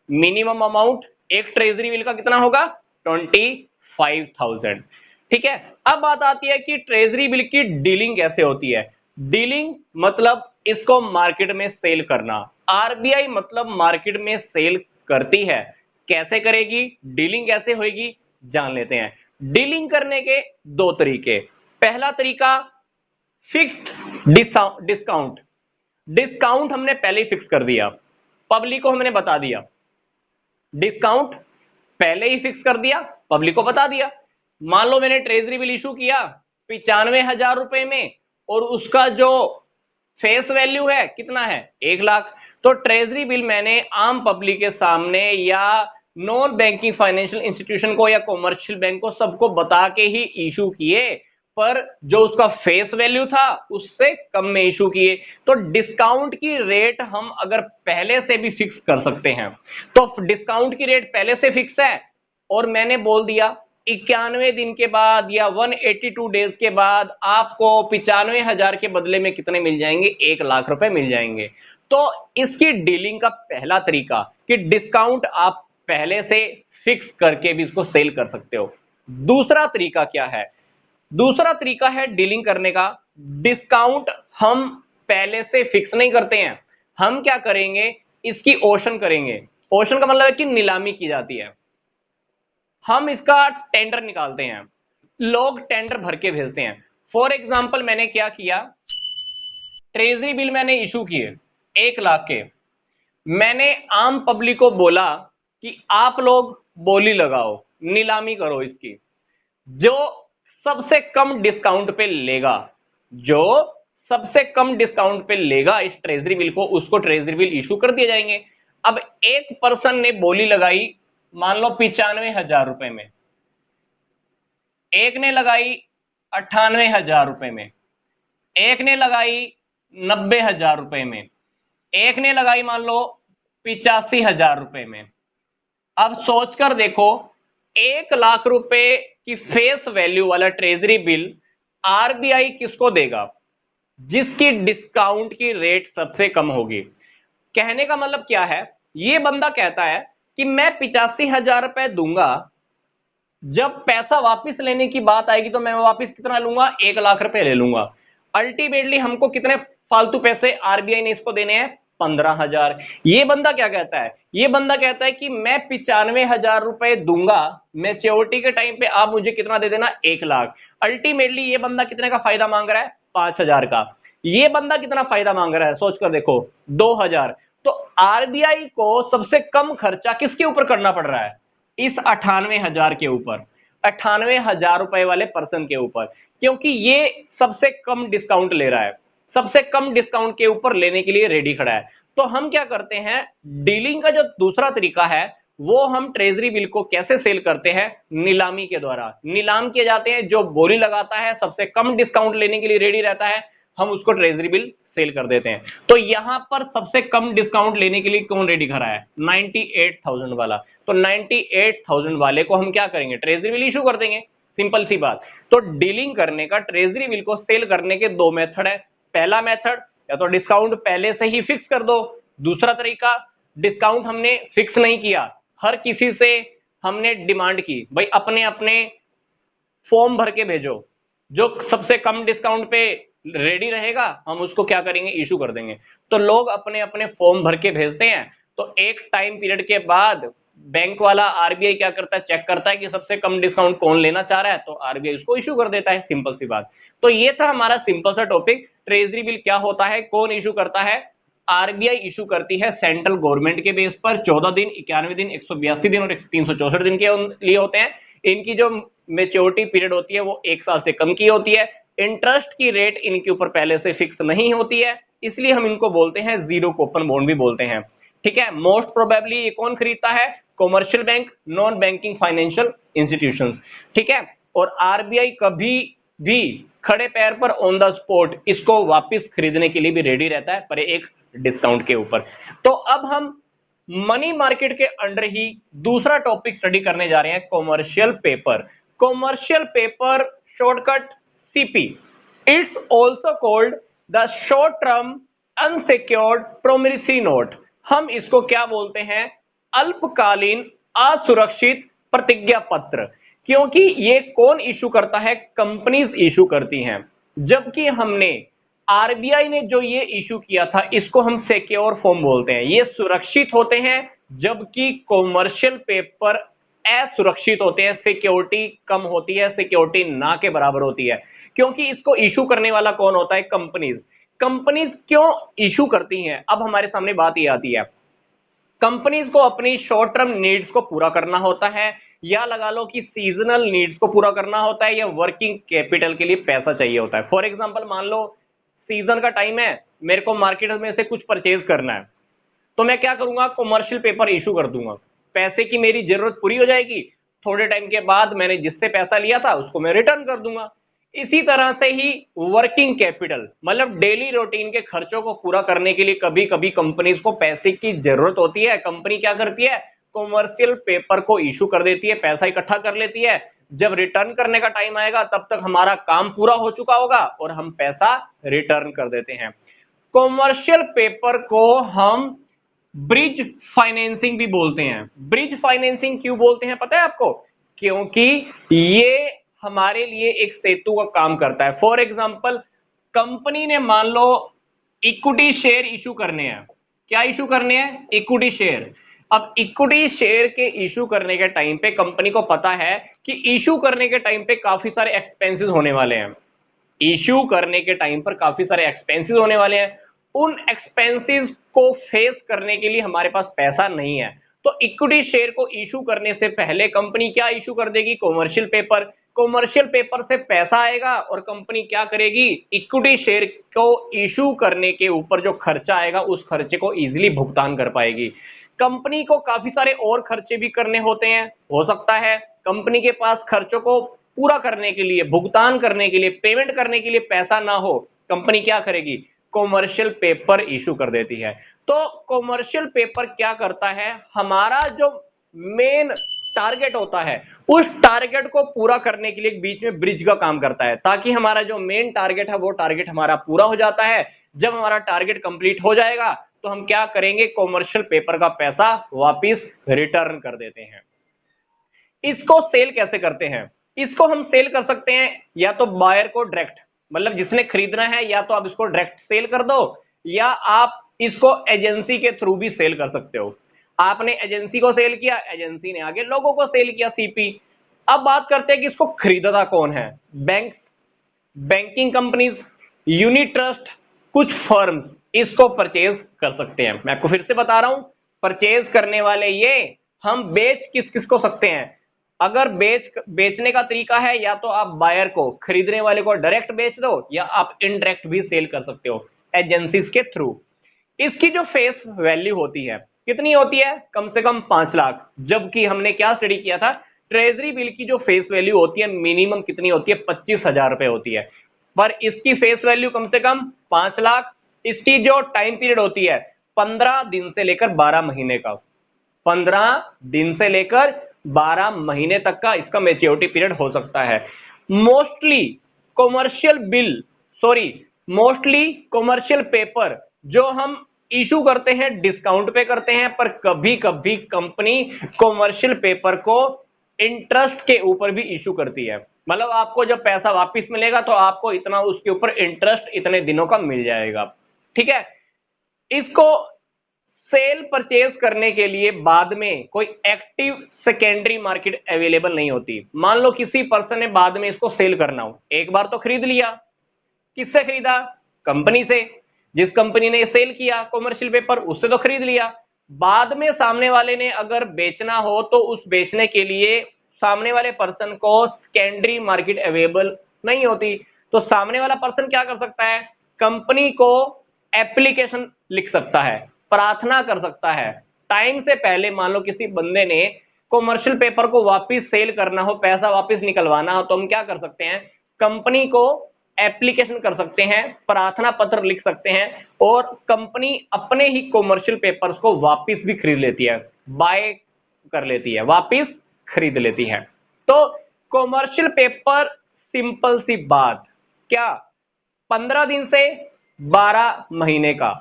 मिनिमम अमाउंट एक ट्रेजरी बिल का कितना होगा? 25,000। ठीक है। अब बात आती है कि ट्रेजरी बिल की डीलिंग कैसे होती है। डीलिंग मतलब इसको मार्केट में सेल करना। आरबीआई मतलब मार्केट में सेल करती है। कैसे करेगी? डीलिंग कैसे होगी जान लेते हैं। डीलिंग करने के दो तरीके। पहला तरीका फिक्स्ड डिस्काउंट। डिस्काउंट हमने पहले ही फिक्स कर दिया, पब्लिक को हमने बता दिया। डिस्काउंट पहले ही फिक्स कर दिया, पब्लिक को बता दिया। मान लो मैंने ट्रेजरी बिल इशू किया 95,000 रुपए में और उसका जो फेस वैल्यू है कितना है? 1 लाख। तो ट्रेजरी बिल मैंने आम पब्लिक के सामने या नॉन बैंकिंग फाइनेंशियल इंस्टीट्यूशन को या कॉमर्शियल बैंक को सबको बता के ही इशू किए, पर जो उसका फेस वैल्यू था उससे कम में इशू किए। तो डिस्काउंट की रेट हम अगर पहले से भी फिक्स कर सकते हैं, तो डिस्काउंट की रेट पहले से फिक्स है और मैंने बोल दिया 91 दिन के बाद या 182 डेज के बाद आपको 95,000 के बदले में कितने मिल जाएंगे? 1 लाख रुपए मिल जाएंगे। तो इसकी डीलिंग का पहला तरीका कि डिस्काउंट आप पहले से फिक्स करके भी इसको सेल कर सकते हो। दूसरा तरीका क्या है? दूसरा तरीका है डीलिंग करने का। डिस्काउंट हम पहले से फिक्स नहीं करते हैं, हम क्या करेंगे? इसकी ऑक्शन करेंगे। ऑक्शन का मतलब है कि नीलामी की जाती है। हम इसका टेंडर निकालते हैं, लोग टेंडर भर के भेजते हैं। फॉर एग्जाम्पल मैंने क्या किया, ट्रेजरी बिल मैंने इशू किए 1 लाख के। मैंने आम पब्लिक को बोला कि आप लोग बोली लगाओ, नीलामी करो इसकी। जो सबसे कम डिस्काउंट पे लेगा, जो सबसे कम डिस्काउंट पे लेगा इस ट्रेजरी बिल को, उसको ट्रेजरी बिल इशू कर दिए जाएंगे। अब एक पर्सन ने बोली लगाई मान लो 95,000 रुपए में, एक ने लगाई 98,000 रुपए में, एक ने लगाई 90,000 रुपए में, एक ने लगाई मान लो 85,000 रुपए में। अब सोचकर देखो, 1 लाख रुपए की फेस वैल्यू वाला ट्रेजरी बिल आरबीआई किसको देगा? जिसकी डिस्काउंट की रेट सबसे कम होगी। कहने का मतलब क्या है? ये बंदा कहता है कि मैं 85,000 रुपए दूंगा, जब पैसा वापस लेने की बात आएगी तो मैं वापस कितना लूंगा? 1 लाख रुपए ले लूंगा। अल्टीमेटली हमको कितने फालतू पैसे आरबीआई ने इसको देने हैं? 15,000। ये बंदा क्या कहता है? ये बंदा कहता है कि मैं 95,000 रुपए दूंगा, मैच्योरिटी के टाइम पे आप मुझे कितना दे देना? 1 लाख। अल्टीमेटली ये बंदा कितने का फायदा मांग रहा है? 5,000 का। ये बंदा कितना फायदा मांग रहा है? सोचकर देखो, 2,000। तो आरबीआई को सबसे कम खर्चा किसके ऊपर करना पड़ रहा है? इस 98,000 के ऊपर, 98,000 रुपए वाले पर्सन के ऊपर, क्योंकि ये सबसे कम डिस्काउंट ले रहा है, सबसे कम डिस्काउंट के ऊपर लेने के लिए रेडी खड़ा है। तो हम क्या करते हैं? डीलिंग का जो दूसरा तरीका है, वो हम ट्रेजरी बिल को कैसे सेल करते हैं? नीलामी के द्वारा। नीलाम किए जाते हैं, जो बोली लगाता है, सबसे कम डिस्काउंट लेने के लिए रेडी रहता है, हम उसको ट्रेजरी बिल सेल कर देते हैं। तो यहां पर सबसे कम डिस्काउंट लेने के लिए कौन रेडी खड़ा है? 98,000 वाला। तो 98,000 वाले को हम क्या करेंगे? ट्रेजरी बिल इशू कर देंगे। सिंपल सी बात। तो डीलिंग करने का, ट्रेजरी बिल को सेल करने के दो मेथड है। पहला मेथड, या तो डिस्काउंट पहले से ही फिक्स कर दो। दूसरा तरीका, डिस्काउंट हमने फिक्स नहीं किया, हर किसी से हमने डिमांड की, भाई अपने अपने फॉर्म भर के भेजो, जो सबसे कम डिस्काउंट पे रेडी रहेगा हम उसको क्या करेंगे? इशू कर देंगे। तो लोग अपने अपने फॉर्म भर के भेजते हैं, तो एक टाइम पीरियड के बाद बैंक वाला, आरबीआई क्या करता है? चेक करता है कि सबसे कम डिस्काउंट कौन लेना चाह रहा है, तो आरबीआई उसको इशू कर देता है। सिंपल सी बात। तो ये था हमारा सिंपल सा टॉपिक, ट्रेजरी बिल क्या होता है, कौन इशू करता है? आरबीआई इशू करती है सेंट्रल गवर्नमेंट के बेस पर। 14 दिन, 91 दिन, 182 दिन और 364 दिन के लिए होते हैं। इनकी जो मेच्योरिटी पीरियड होती है वो 1 साल से कम की होती है। इंटरेस्ट की रेट इनके ऊपर पहले से फिक्स नहीं होती है, इसलिए हम इनको बोलते हैं जीरो कूपन बॉन्ड भी बोलते हैं। ठीक है। मोस्ट प्रोबेबली ये कौन खरीदता है? Commercial bank, non banking financial institutions. ठीक है। और आरबीआई कभी भी खड़े पैर पर ऑन द स्पॉट इसको वापस खरीदने के लिए भी रेडी रहता है, पर एक डिस्काउंट के ऊपर। तो अब हम मनी मार्केट के अंडर ही दूसरा टॉपिक स्टडी करने जा रहे हैं, commercial paper. Commercial paper, shortcut CP. It's also called the short term unsecured promissory note. हम इसको क्या बोलते हैं? अल्पकालीन असुरक्षित प्रतिज्ञा पत्र। क्योंकि ये कौन इशू करता है? कंपनीज इशू करती हैं। जबकि हमने, आरबीआई ने जो ये इशू किया था, इसको हम सिक्योर फॉर्म बोलते हैं, ये सुरक्षित होते हैं, जबकि कॉमर्शियल पेपर असुरक्षित होते हैं, सिक्योरिटी कम होती है, सिक्योरिटी ना के बराबर होती है। क्योंकि इसको इशू करने वाला कौन होता है? कंपनीज। कंपनीज क्यों इशू करती हैं? अब हमारे सामने बात ये आती है, कंपनीज को अपनी शॉर्ट टर्म नीड्स को पूरा करना होता है, या लगा लो कि सीजनल नीड्स को पूरा करना होता है, या वर्किंग कैपिटल के लिए पैसा चाहिए होता है। फॉर एग्जांपल, मान लो सीजन का टाइम है, मेरे को मार्केट में से कुछ परचेज करना है, तो मैं क्या करूंगा? कॉमर्शियल पेपर इशू कर दूंगा, पैसे की मेरी जरूरत पूरी हो जाएगी, थोड़े टाइम के बाद मैंने जिससे पैसा लिया था उसको मैं रिटर्न कर दूंगा। इसी तरह से ही वर्किंग कैपिटल, मतलब डेली रूटीन के खर्चों को पूरा करने के लिए कभी कभी कंपनीज को पैसे की जरूरत होती है। कंपनी क्या करती है? कॉमर्शियल पेपर को इशू कर देती है, पैसा इकट्ठा कर लेती है। जब रिटर्न करने का टाइम आएगा तब तक हमारा काम पूरा हो चुका होगा और हम पैसा रिटर्न कर देते हैं। कॉमर्शियल पेपर को हम ब्रिज फाइनेंसिंग भी बोलते हैं। ब्रिज फाइनेंसिंग क्यों बोलते हैं पता है आपको? क्योंकि ये हमारे लिए एक सेतु का काम करता है। फॉर एग्जांपल, कंपनी ने मान लो इक्विटी शेयर इशू करने हैं। क्या इशू करने हैं? Equity share. अब इक्विटी शेयर के इशू करने के टाइम पे कंपनी को पता है कि इशू करने के टाइम पे काफी सारे एक्सपेंसेस होने वाले हैं, इशू करने के टाइम पर काफी सारे एक्सपेंसेस होने वाले हैं। उन एक्सपेंसेस को फेस करने के लिए हमारे पास पैसा नहीं है, तो इक्विटी शेयर को इशू करने से पहले कंपनी क्या इशू कर देगी? Commercial paper. कॉमर्शियल पेपर से पैसा आएगा और कंपनी क्या करेगी? इक्विटी शेयर को इशू करने के ऊपर जो खर्चा आएगा उस खर्चे को इजीली भुगतान कर पाएगी। कंपनी को काफी सारे और खर्चे भी करने होते हैं, हो सकता है कंपनी के पास खर्चों को पूरा करने के लिए, भुगतान करने के लिए, पेमेंट करने के लिए पैसा ना हो, कंपनी क्या करेगी, कॉमर्शियल पेपर इशू कर देती है। तो कॉमर्शियल पेपर क्या करता है, हमारा जो मेन टारगेट होता है उस टारगेट को पूरा करने के लिए बीच में ब्रिज का काम करता है, ताकि हमारा जो मेन टारगेट है वो टारगेट हमारा पूरा हो जाता है। जब हमारा टारगेट कंप्लीट हो जाएगा तो हम क्या करेंगे, कॉमर्शियल पेपर का पैसा वापस रिटर्न कर देते हैं। इसको सेल कैसे करते हैं, इसको हम सेल कर सकते हैं या तो बायर को डायरेक्ट, मतलब जिसने खरीदना है या तो आप इसको डायरेक्ट सेल कर दो, या आप इसको एजेंसी के थ्रू भी सेल कर सकते हो। आपने एजेंसी को सेल किया, एजेंसी ने आगे लोगों को सेल किया, सीपी। अब बात करते हैं कि इसको खरीदता कौन है, banks, banking companies, unit trust, कुछ फर्म्स इसको परचेज कर सकते हैं। मैं आपको फिर से बता रहा हूं, परचेज करने वाले ये, हम बेच किस किस को सकते हैं, अगर बेचने का तरीका है या तो आप बायर को, खरीदने वाले को डायरेक्ट बेच दो, या आप इनडायरेक्ट भी सेल कर सकते हो एजेंसीज के थ्रू। इसकी जो फेस वैल्यू होती है कितनी होती है, कम से कम 5 लाख, जबकि हमने क्या स्टडी किया था, ट्रेजरी बिल की जो फेस वैल्यू होती है मिनिमम कितनी होती है, 25,000 रुपए होती है, पर इसकी फेस वैल्यू कम से कम 5 लाख। इसकी जो टाइम पीरियड होती है 15 दिन से लेकर 12 महीने का, 15 दिन से लेकर 12 महीने तक का इसका मैच्योरिटी पीरियड हो सकता है। Mostly commercial bill, sorry, mostly commercial paper जो हम इशू करते हैं डिस्काउंट पे करते हैं, पर कभी कभी कंपनी कॉमर्शियल पेपर को इंटरेस्ट के ऊपर भी इशू करती है, मतलब आपको जब पैसा वापस मिलेगा तो आपको इतना उसके ऊपर इंटरेस्ट इतने दिनों का मिल जाएगा। ठीक है, इसको सेल परचेज करने के लिए बाद में कोई एक्टिव सेकेंडरी मार्केट अवेलेबल नहीं होती। मान लो किसी पर्सन ने बाद में इसको सेल करना हो, एक बार तो खरीद लिया, किससे खरीदा, कंपनी से, जिस कंपनी ने सेल किया कॉमर्शियल पेपर उससे तो खरीद लिया। बाद में सामने वाले ने अगर बेचना हो तो उस बेचने के लिए सामने वाले पर्सन को सेकेंडरी मार्केट अवेलेबल नहीं होती, तो सामने वाला पर्सन क्या कर सकता है, कंपनी को एप्लीकेशन लिख सकता है, प्रार्थना कर सकता है टाइम से पहले। मान लो किसी बंदे ने कॉमर्शियल पेपर को वापस सेल करना हो, पैसा वापस निकलवाना हो, तो हम क्या कर सकते हैं, कंपनी को एप्लीकेशन कर सकते हैं, प्रार्थना पत्र लिख सकते हैं, और कंपनी अपने ही कॉमर्शियल पेपर्स को वापस भी खरीद लेती है, बाय कर लेती है, वापस खरीद लेती है। तो कॉमर्शियल पेपर, सिंपल सी बात, क्या 15 दिन से 12 महीने का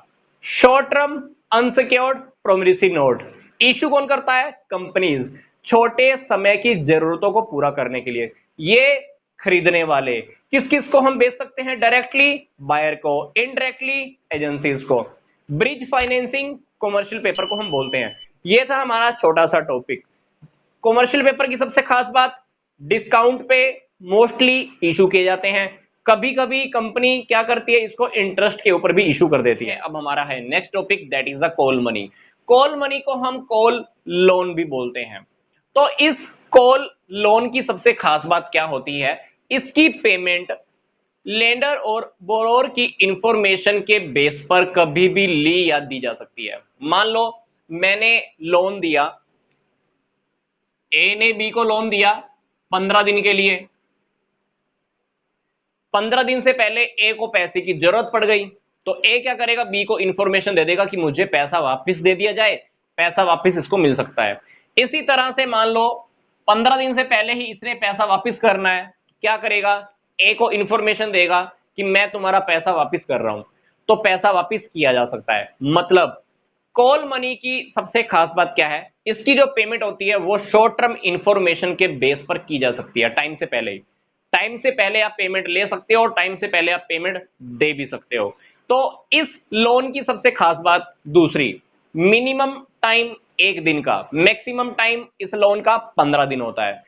short term unsecured promissory note issue कौन करता है, कंपनीज, छोटे समय की जरूरतों को पूरा करने के लिए। ये खरीदने वाले किस किस को हम बेच सकते हैं, डायरेक्टली बायर को, इनडायरेक्टली एजेंसीज को। ब्रिज फाइनेंसिंग कॉमर्शियल पेपर को हम बोलते हैं। ये था हमारा छोटा सा टॉपिक। कॉमर्शियल पेपर की सबसे खास बात, डिस्काउंट पे मोस्टली इशू किए जाते हैं, कभी कभी कंपनी क्या करती है, इसको इंटरेस्ट के ऊपर भी इशू कर देती है। अब हमारा है next topic, that is the call money. Call money को हम कॉल लोन भी बोलते हैं। तो इस कॉल लोन की सबसे खास बात क्या होती है, इसकी पेमेंट लेंडर और बोरोर की इंफॉर्मेशन के बेस पर कभी भी ली या दी जा सकती है। मान लो मैंने लोन दिया, ए ने बी को लोन दिया 15 दिन के लिए, 15 दिन से पहले ए को पैसे की जरूरत पड़ गई, तो ए क्या करेगा, बी को इंफॉर्मेशन दे देगा कि मुझे पैसा वापस दे दिया जाए, पैसा वापस इसको मिल सकता है। इसी तरह से मान लो 15 दिन से पहले ही इसने पैसा वापस करना है, क्या करेगा, ए को इंफॉर्मेशन देगा कि मैं तुम्हारा पैसा वापस कर रहा हूं, तो पैसा वापस किया जा सकता है। मतलब कॉल मनी की सबसे खास बात क्या है, इसकी जो पेमेंट होती है वो शॉर्ट टर्म इंफॉर्मेशन के बेस पर की जा सकती है, टाइम से पहले ही। टाइम से पहले आप पेमेंट ले सकते हो और टाइम से पहले आप पेमेंट दे भी सकते हो। तो इस लोन की सबसे खास बात दूसरी, मिनिमम टाइम 1 दिन का, मैक्सिमम टाइम इस लोन का 15 दिन होता है।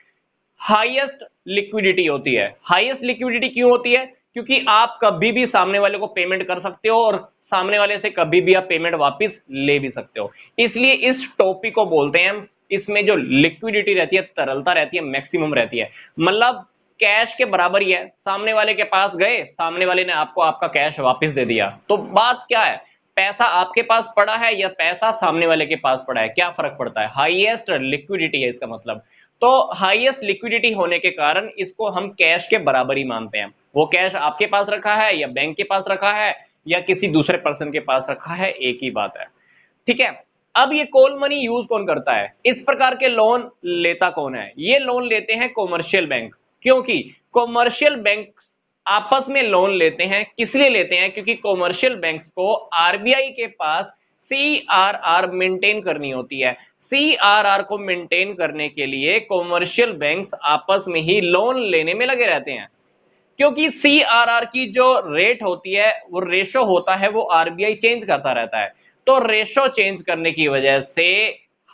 हाईएस्ट लिक्विडिटी होती है। हाईएस्ट लिक्विडिटी क्यों होती है, क्योंकि आप कभी भी सामने वाले को पेमेंट कर सकते हो और सामने वाले से कभी भी आप पेमेंट वापस ले भी सकते हो, इसलिए इस टॉपिक को बोलते हैं हम, इसमें जो लिक्विडिटी रहती है, तरलता रहती है, मैक्सिमम रहती है। मतलब कैश के बराबर ही है, सामने वाले के पास गए, सामने वाले ने आपको आपका कैश वापस दे दिया, तो बात क्या है, पैसा आपके पास पड़ा है या पैसा सामने वाले के पास पड़ा है, क्या फर्क पड़ता है? हाईएस्ट लिक्विडिटी है इसका मतलब। तो हाईएस्ट लिक्विडिटी होने के कारण इसको हम कैश के बराबर ही मानते हैं। वो कैश आपके पास रखा है या बैंक के पास रखा है या किसी दूसरे पर्सन के पास रखा है, एक ही बात है। ठीक है। अब ये कॉल मनी यूज कौन करता है, इस प्रकार के लोन लेता कौन है? ये लोन लेते हैं कॉमर्शियल बैंक, क्योंकि कॉमर्शियल बैंक आपस में लोन लेते हैं। किस लिए लेते हैं? क्योंकि कॉमर्शियल बैंक्स को आरबीआई के पास सीआरआर मेंटेन करनी होती है। सीआरआर को मेंटेन करने के लिए कॉमर्शियल बैंक्स आपस में ही लोन लेने में लगे रहते हैं, क्योंकि सीआरआर की जो रेट होती है, वो रेशो होता है, वो आरबीआई चेंज करता रहता है। तो रेशो चेंज करने की वजह से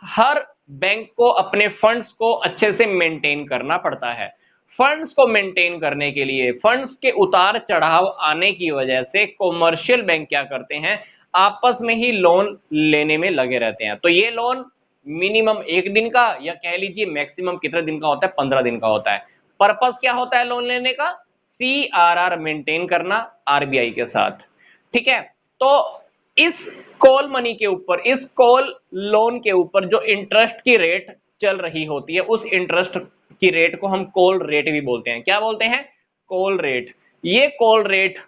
हर बैंक को अपने फंड्स को अच्छे से मेंटेन करना पड़ता है। फंड्स को मेंटेन करने के लिए फंड्स के उतार चढ़ाव आने की वजह से कॉमर्शियल बैंक क्या करते हैं, आपस में ही लोन लेने में लगे रहते हैं। तो ये लोन मिनिमम 1 दिन का या कह लीजिए मैक्सिमम कितने दिन का होता है, 15 दिन का होता है। पर्पस क्या होता है लोन लेने का? सीआरआर मेंटेन करना आरबीआई के साथ। ठीक है। तो इस कॉल मनी के ऊपर, इस कॉल लोन के ऊपर जो इंटरेस्ट की रेट चल रही होती है, उस इंटरेस्ट की रेट को हम कॉल रेट भी बोलते हैं। क्या बोलते हैं? Call rate. ये कॉल रेट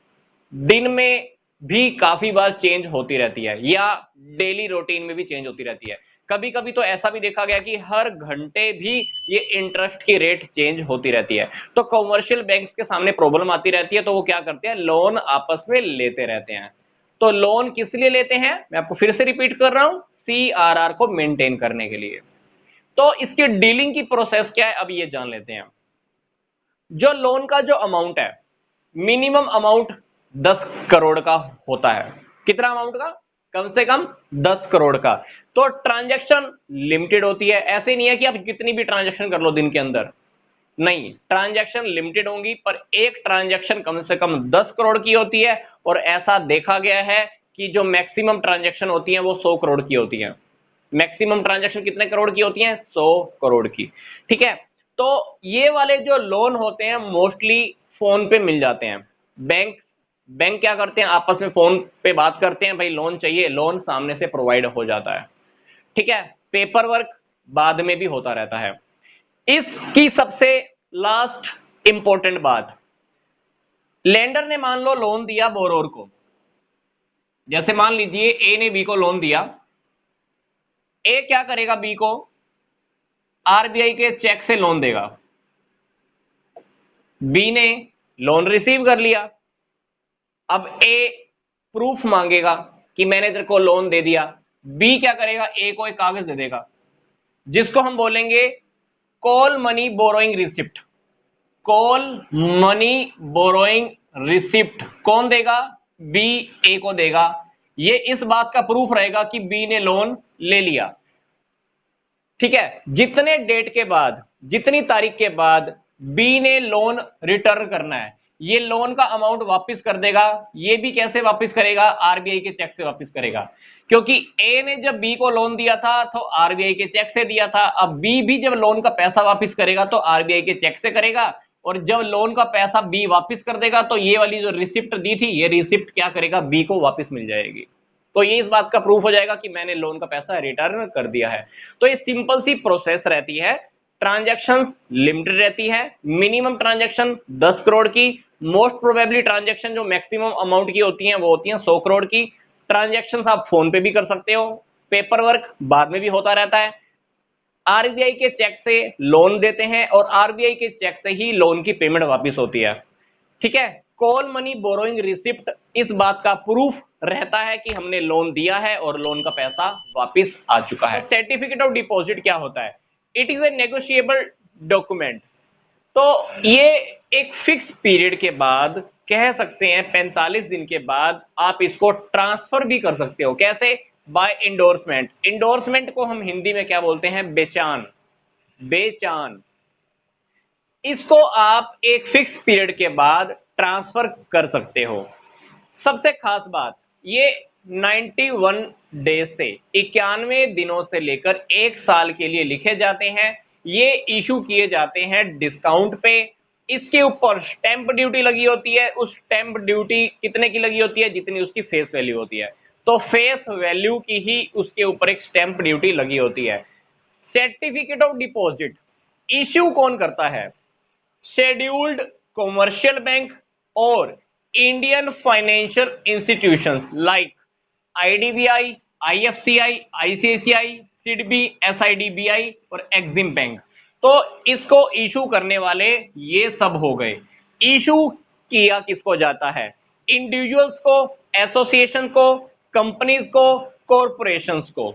दिन में भी काफी बार चेंज होती रहती है या डेली रूटीन में भी चेंज होती रहती है। कभी कभी तो ऐसा भी देखा गया कि हर घंटे भी ये इंटरेस्ट की रेट चेंज होती रहती है। तो कॉमर्शियल बैंक्स के सामने प्रॉब्लम आती रहती है, तो वो क्या करते हैं, लोन आपस में लेते रहते हैं। तो लोन किस लिए लेते हैं, मैं आपको फिर से रिपीट कर रहा हूं, सीआरआर को मेंटेन करने के लिए। तो इसकी डीलिंग की प्रोसेस क्या है, अब ये जान लेते हैं। जो लोन का जो अमाउंट है, मिनिमम अमाउंट 10 करोड़ का होता है। कितना अमाउंट का? कम से कम 10 करोड़ का। तो ट्रांजैक्शन लिमिटेड होती है, ऐसे नहीं है कि आप कितनी भी ट्रांजैक्शन कर लो दिन के अंदर, नहीं, ट्रांजैक्शन लिमिटेड होंगी, पर एक ट्रांजैक्शन कम से कम 10 करोड़ की होती है। और ऐसा देखा गया है कि जो मैक्सिमम ट्रांजैक्शन होती है वो 100 करोड़ की होती है। मैक्सिमम ट्रांजैक्शन कितने करोड़ की होती हैं? 100 करोड़ की। ठीक है। तो ये वाले जो लोन होते हैं मोस्टली फोन पे मिल जाते हैं। बैंक क्या करते हैं, आपस में फोन पे बात करते हैं, भाई लोन चाहिए, लोन सामने से प्रोवाइड हो जाता है। ठीक है। पेपर वर्क बाद में भी होता रहता है। इसकी सबसे लास्ट इंपॉर्टेंट बात, लेंडर ने मान लो लोन दिया बोरोर को। जैसे मान लीजिए ए ने बी को लोन दिया, ए क्या करेगा, बी को आरबीआई के चेक से लोन देगा। बी ने लोन रिसीव कर लिया। अब ए प्रूफ मांगेगा कि मैंने तेरे को लोन दे दिया। बी क्या करेगा, ए को एक कागज दे देगा जिसको हम बोलेंगे call money borrowing receipt. Call money borrowing receipt कौन देगा? बी ए को देगा। ये इस बात का प्रूफ रहेगा कि बी ने लोन ले लिया। ठीक है। जितने डेट के बाद, जितनी तारीख के बाद बी ने लोन रिटर्न करना है, ये लोन का अमाउंट वापस कर देगा। ये भी कैसे वापस करेगा? आरबीआई के चेक से वापस करेगा, क्योंकि ए ने जब बी को लोन दिया था तो आरबीआई के चेक से दिया था। अब बी भी जब लोन का पैसा वापस करेगा तो आरबीआई के चेक से करेगा, और जब लोन का पैसा बी वापस कर देगा तो ये वाली जो रिसिप्ट दी थी, ये रिसिप्ट क्या करेगा, बी को वापस मिल जाएगी। तो ये इस बात का प्रूफ हो जाएगा कि मैंने लोन का पैसा रिटर्न कर दिया है। तो ये सिंपल सी प्रोसेस रहती है। ट्रांजैक्शंस लिमिटेड रहती है, मिनिमम ट्रांजैक्शन 10 करोड़ की, मोस्ट प्रोबेबली ट्रांजैक्शन जो मैक्सिमम अमाउंट की होती हैं वो होती हैं 100 करोड़ की। ट्रांजैक्शंस आप फोन पे भी कर सकते हो, पेपर वर्क बाद में भी होता रहता है। आरबीआई के चेक से लोन देते हैं और आरबीआई के चेक से ही लोन की पेमेंट वापस होती है। ठीक है। कॉल मनी बोरोइंग रिसिप्ट इस बात का प्रूफ रहता है कि हमने लोन दिया है और लोन का पैसा वापस आ चुका है। सर्टिफिकेट ऑफ डिपॉजिट क्या होता है? It is a negotiable document. तो ये एक फिक्स पीरियड के बाद, कह सकते हैं 45 दिन के बाद, आप इसको ट्रांसफर भी कर सकते हो। कैसे? Bye endorsement. इंडोर्समेंट को हम हिंदी में क्या बोलते हैं? बेचान। बेचान। इसको आप एक फिक्स पीरियड के बाद ट्रांसफर कर सकते हो। सबसे खास बात, ये 91 डेज से 91 दिनों से लेकर 1 साल के लिए लिखे जाते हैं। ये इशू किए जाते हैं डिस्काउंट पे। इसके ऊपर स्टैंप ड्यूटी लगी होती है। उस स्टैंप ड्यूटी कितने की लगी होती है? जितनी उसकी फेस वैल्यू होती है। तो फेस वैल्यू की ही उसके ऊपर एक स्टैंप ड्यूटी लगी होती है। सर्टिफिकेट ऑफ डिपॉजिट इश्यू कौन करता है? शेड्यूल्ड कॉमर्शियल बैंक और Indian financial institutions like IDBI, IFCI, ICICI, SIDBI, SIDBI और एक्सिम बैंक। तो इसको इशू करने वाले ये सब हो गए। इशू किया किसको जाता है? इंडिविजुअल्स को, एसोसिएशन को, कंपनीज को, कॉरपोरेशंस को।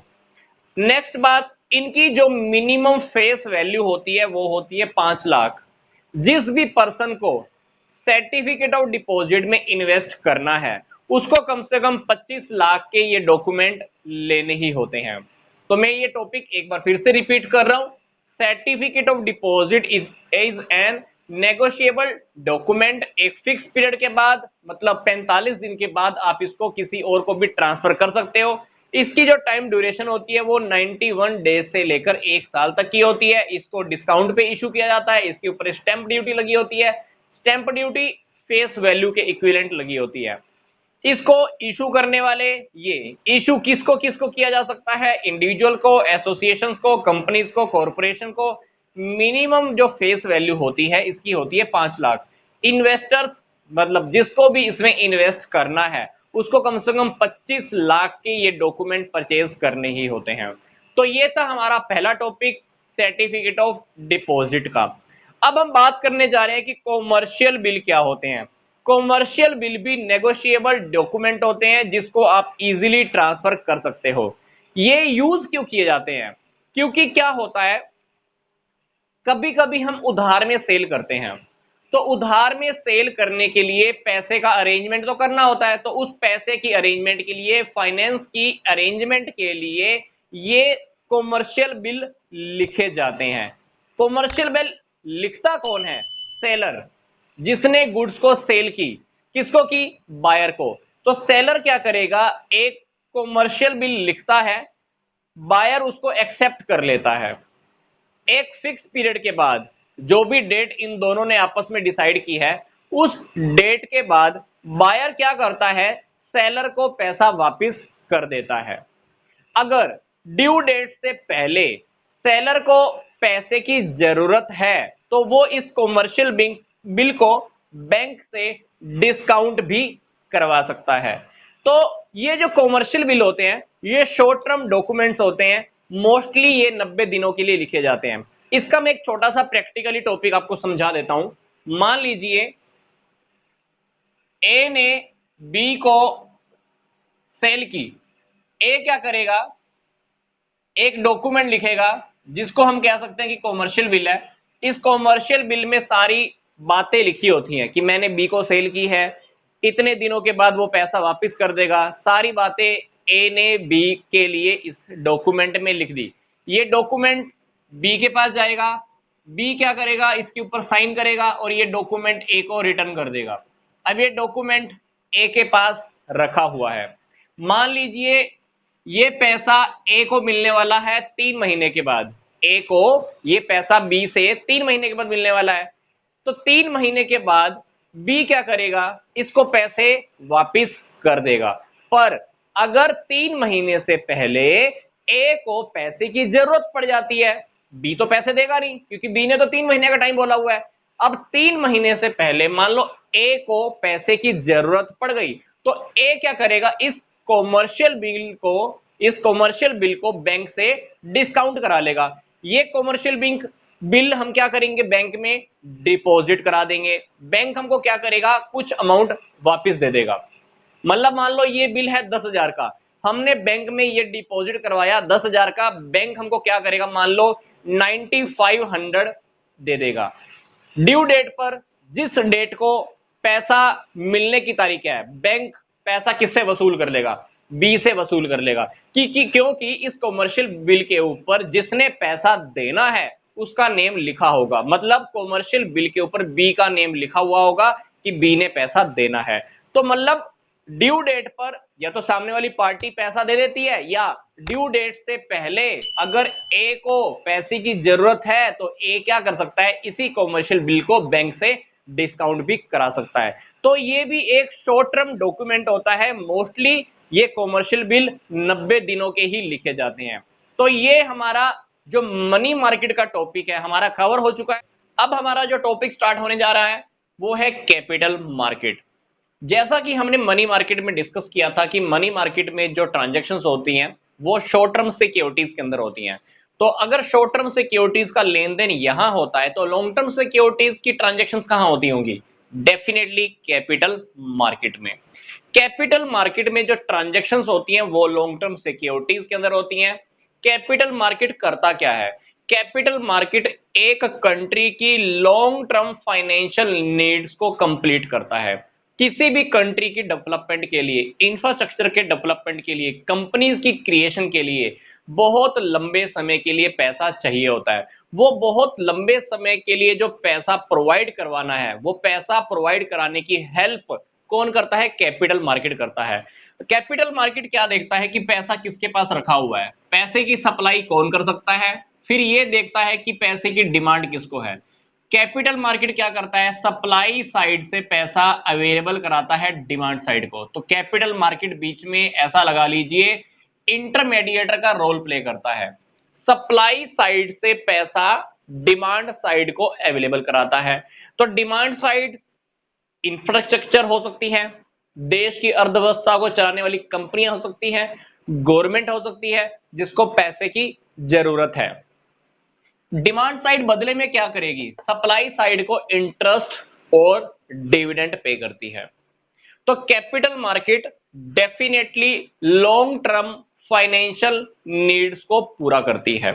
नेक्स्ट बात, इनकी जो मिनिमम फेस वैल्यू होती है वो होती है 5 लाख। जिस भी पर्सन को सर्टिफिकेट ऑफ डिपॉजिट में इन्वेस्ट करना है उसको कम से कम 25 लाख के ये डॉक्यूमेंट लेने ही होते हैं। तो मैं ये टॉपिक एक बार फिर से रिपीट कर रहा हूं। Certificate of deposit is an negotiable document. एक फिक्स पीरियड के बाद मतलब 45 दिन के बाद आप इसको किसी और को भी ट्रांसफर कर सकते हो। इसकी जो टाइम ड्यूरेशन होती है वो 91 डेज से लेकर 1 साल तक की होती है। इसको डिस्काउंट पे इशू किया जाता है। इसके ऊपर स्टैंप ड्यूटी लगी होती है। स्टैंप ड्यूटी फेस वैल्यू के इक्विवेलेंट लगी होती है। इसको इशू करने वाले, ये इशू किसको किसको किया जा सकता है? इंडिविजुअल को, एसोसिएशंस को, कंपनीज को, कॉरपोरेशन को। मिनिमम जो फेस वैल्यू होती है इसकी होती है 5 लाख। इन्वेस्टर्स मतलब जिसको भी इसमें इन्वेस्ट करना है उसको कम से कम 25 लाख के ये डॉक्यूमेंट परचेज करने ही होते हैं। तो ये था हमारा पहला टॉपिक सर्टिफिकेट ऑफ डिपॉजिट का। अब हम बात करने जा रहे हैं कि कॉमर्शियल बिल क्या होते हैं। कॉमर्शियल बिल भी नेगोशिएबल डॉक्यूमेंट होते हैं जिसको आप इजीली ट्रांसफर कर सकते हो। ये यूज क्यों किए जाते हैं? क्योंकि क्या होता है, कभी कभी हम उधार में सेल करते हैं। तो उधार में सेल करने के लिए पैसे का अरेंजमेंट तो करना होता है। तो उस पैसे की अरेंजमेंट के लिए, फाइनेंस की अरेंजमेंट के लिए ये कॉमर्शियल बिल लिखे जाते हैं। कॉमर्शियल बिल लिखता कौन है? सेलर, जिसने गुड्स को सेल की। किसको की? बायर को। तो सेलर क्या करेगा? एक कॉमर्शियल बिल लिखता है, बायर उसको एक्सेप्ट कर लेता है। एक फिक्स पीरियड के बाद, जो भी डेट इन दोनों ने आपस में डिसाइड की है, उस डेट के बाद बायर क्या करता है? सेलर को पैसा वापस कर देता है। अगर ड्यू डेट से पहले सेलर को पैसे की जरूरत है तो वो इस कॉमर्शियल बिल को बैंक से डिस्काउंट भी करवा सकता है। तो ये जो कॉमर्शियल बिल होते हैं ये शॉर्ट टर्म डॉक्यूमेंट्स होते हैं। मोस्टली ये 90 दिनों के लिए लिखे जाते हैं। इसका मैं एक छोटा सा प्रैक्टिकली टॉपिक आपको समझा देता हूं। मान लीजिए ए ने बी को सेल की। ए क्या करेगा? एक डॉक्यूमेंट लिखेगा जिसको हम कह सकते हैं कि कॉमर्शियल बिल है। इस कॉमर्शियल बिल में सारी बातें लिखी होती हैं कि मैंने बी को सेल की है, इतने दिनों के बाद वो पैसा वापस कर देगा। सारी बातें ए ने बी के लिए इस डॉक्यूमेंट में लिख दी। ये डॉक्यूमेंट बी के पास जाएगा, बी क्या करेगा? इसके ऊपर साइन करेगा और ये डॉक्यूमेंट ए को रिटर्न कर देगा। अब ये डॉक्यूमेंट ए के पास रखा हुआ है। मान लीजिए ये पैसा ए को मिलने वाला है 3 महीने के बाद। ए को ये पैसा बी से 3 महीने के बाद मिलने वाला है। तो 3 महीने के बाद बी क्या करेगा? इसको पैसे वापस कर देगा। पर अगर 3 महीने से पहले ए को पैसे की जरूरत पड़ जाती है, बी तो पैसे देगा नहीं क्योंकि बी ने तो 3 महीने का टाइम बोला हुआ है। अब 3 महीने से पहले मान लो ए को पैसे की जरूरत पड़ गई तो ए क्या करेगा? इस कॉमर्शियल बिल को बैंक से डिस्काउंट करा लेगा। ये कॉमर्शियल बिल हम क्या करेंगे? बैंक में डिपॉजिट करा देंगे। बैंक हमको क्या करेगा? कुछ अमाउंट वापस दे देगा। मतलब मान लो ये बिल है 10,000 का, हमने बैंक में ये डिपॉजिट करवाया 10,000 का, बैंक हमको क्या करेगा? मान लो 9500 दे देगा। ड्यू डेट पर, जिस डेट को पैसा मिलने की तारीख है, बैंक पैसा किससे वसूल कर लेगा? बी से वसूल कर लेगा। क्योंकि इस कॉमर्शियल बिल के ऊपर जिसने पैसा देना है उसका नेम लिखा होगा। मतलब कॉमर्शियल बिल के ऊपर बी का नेम लिखा हुआ होगा कि बी ने पैसा देना है। तो मतलब ड्यू डेट पर या तो सामने वाली पार्टी पैसा दे देती है, या ड्यू डेट से पहले अगर ए को पैसे की जरूरत है तो ए क्या कर सकता है? इसी कॉमर्शियल बिल को बैंक से डिस्काउंट भी करा सकता है। तो ये भी एक शॉर्ट टर्म डॉक्यूमेंट होता है। मोस्टली ये कॉमर्शियल बिल 90 दिनों के ही लिखे जाते हैं। तो ये हमारा जो मनी मार्केट का टॉपिक है हमारा कवर हो चुका है। अब हमारा जो टॉपिक स्टार्ट होने जा रहा है वो है कैपिटल मार्केट। जैसा कि हमने मनी मार्केट में डिस्कस किया था कि मनी मार्केट में जो ट्रांजैक्शंस होती हैं वो शॉर्ट टर्म सिक्योरिटीज के अंदर होती हैं। तो अगर शॉर्ट टर्म सिक्योरिटीज का लेन देन यहां होता है तो लॉन्ग टर्म सिक्योरिटीज की ट्रांजैक्शंस कहां होती होंगी? डेफिनेटली कैपिटल मार्केट में। कैपिटल मार्केट में जो ट्रांजैक्शंस होती हैं वो लॉन्ग टर्म सिक्योरिटीज के अंदर होती हैं। कैपिटल मार्केट करता क्या है? कैपिटल मार्केट एक कंट्री की लॉन्ग टर्म फाइनेंशियल नीड्स को कंप्लीट करता है। किसी भी कंट्री की डेवलपमेंट के लिए, इंफ्रास्ट्रक्चर के डेवलपमेंट के लिए, कंपनीज की क्रिएशन के लिए बहुत लंबे समय के लिए पैसा चाहिए होता है। वो बहुत लंबे समय के लिए जो पैसा प्रोवाइड करवाना है वो पैसा प्रोवाइड कराने की हेल्प कौन करता है? कैपिटल मार्केट करता है। कैपिटल मार्केट क्या देखता है कि पैसा किसके पास रखा हुआ है, पैसे की सप्लाई कौन कर सकता है, फिर ये देखता है कि पैसे की डिमांड किसको है। कैपिटल मार्केट क्या करता है? सप्लाई साइड से पैसा अवेलेबल कराता है डिमांड साइड को। तो कैपिटल मार्केट बीच में ऐसा लगा लीजिए इंटरमीडिएटर का रोल प्ले करता है। सप्लाई साइड से पैसा डिमांड साइड को अवेलेबल कराता है। तो डिमांड साइड इंफ्रास्ट्रक्चर हो सकती है, देश की अर्थव्यवस्था को चलाने वाली कंपनियां हो सकती हैं, गवर्नमेंट हो सकती है जिसको पैसे की जरूरत है। डिमांड साइड बदले में क्या करेगी? सप्लाई साइड को इंटरेस्ट और डिविडेंड पे करती है। तो capital market definitely long term financial needs को पूरा करती है।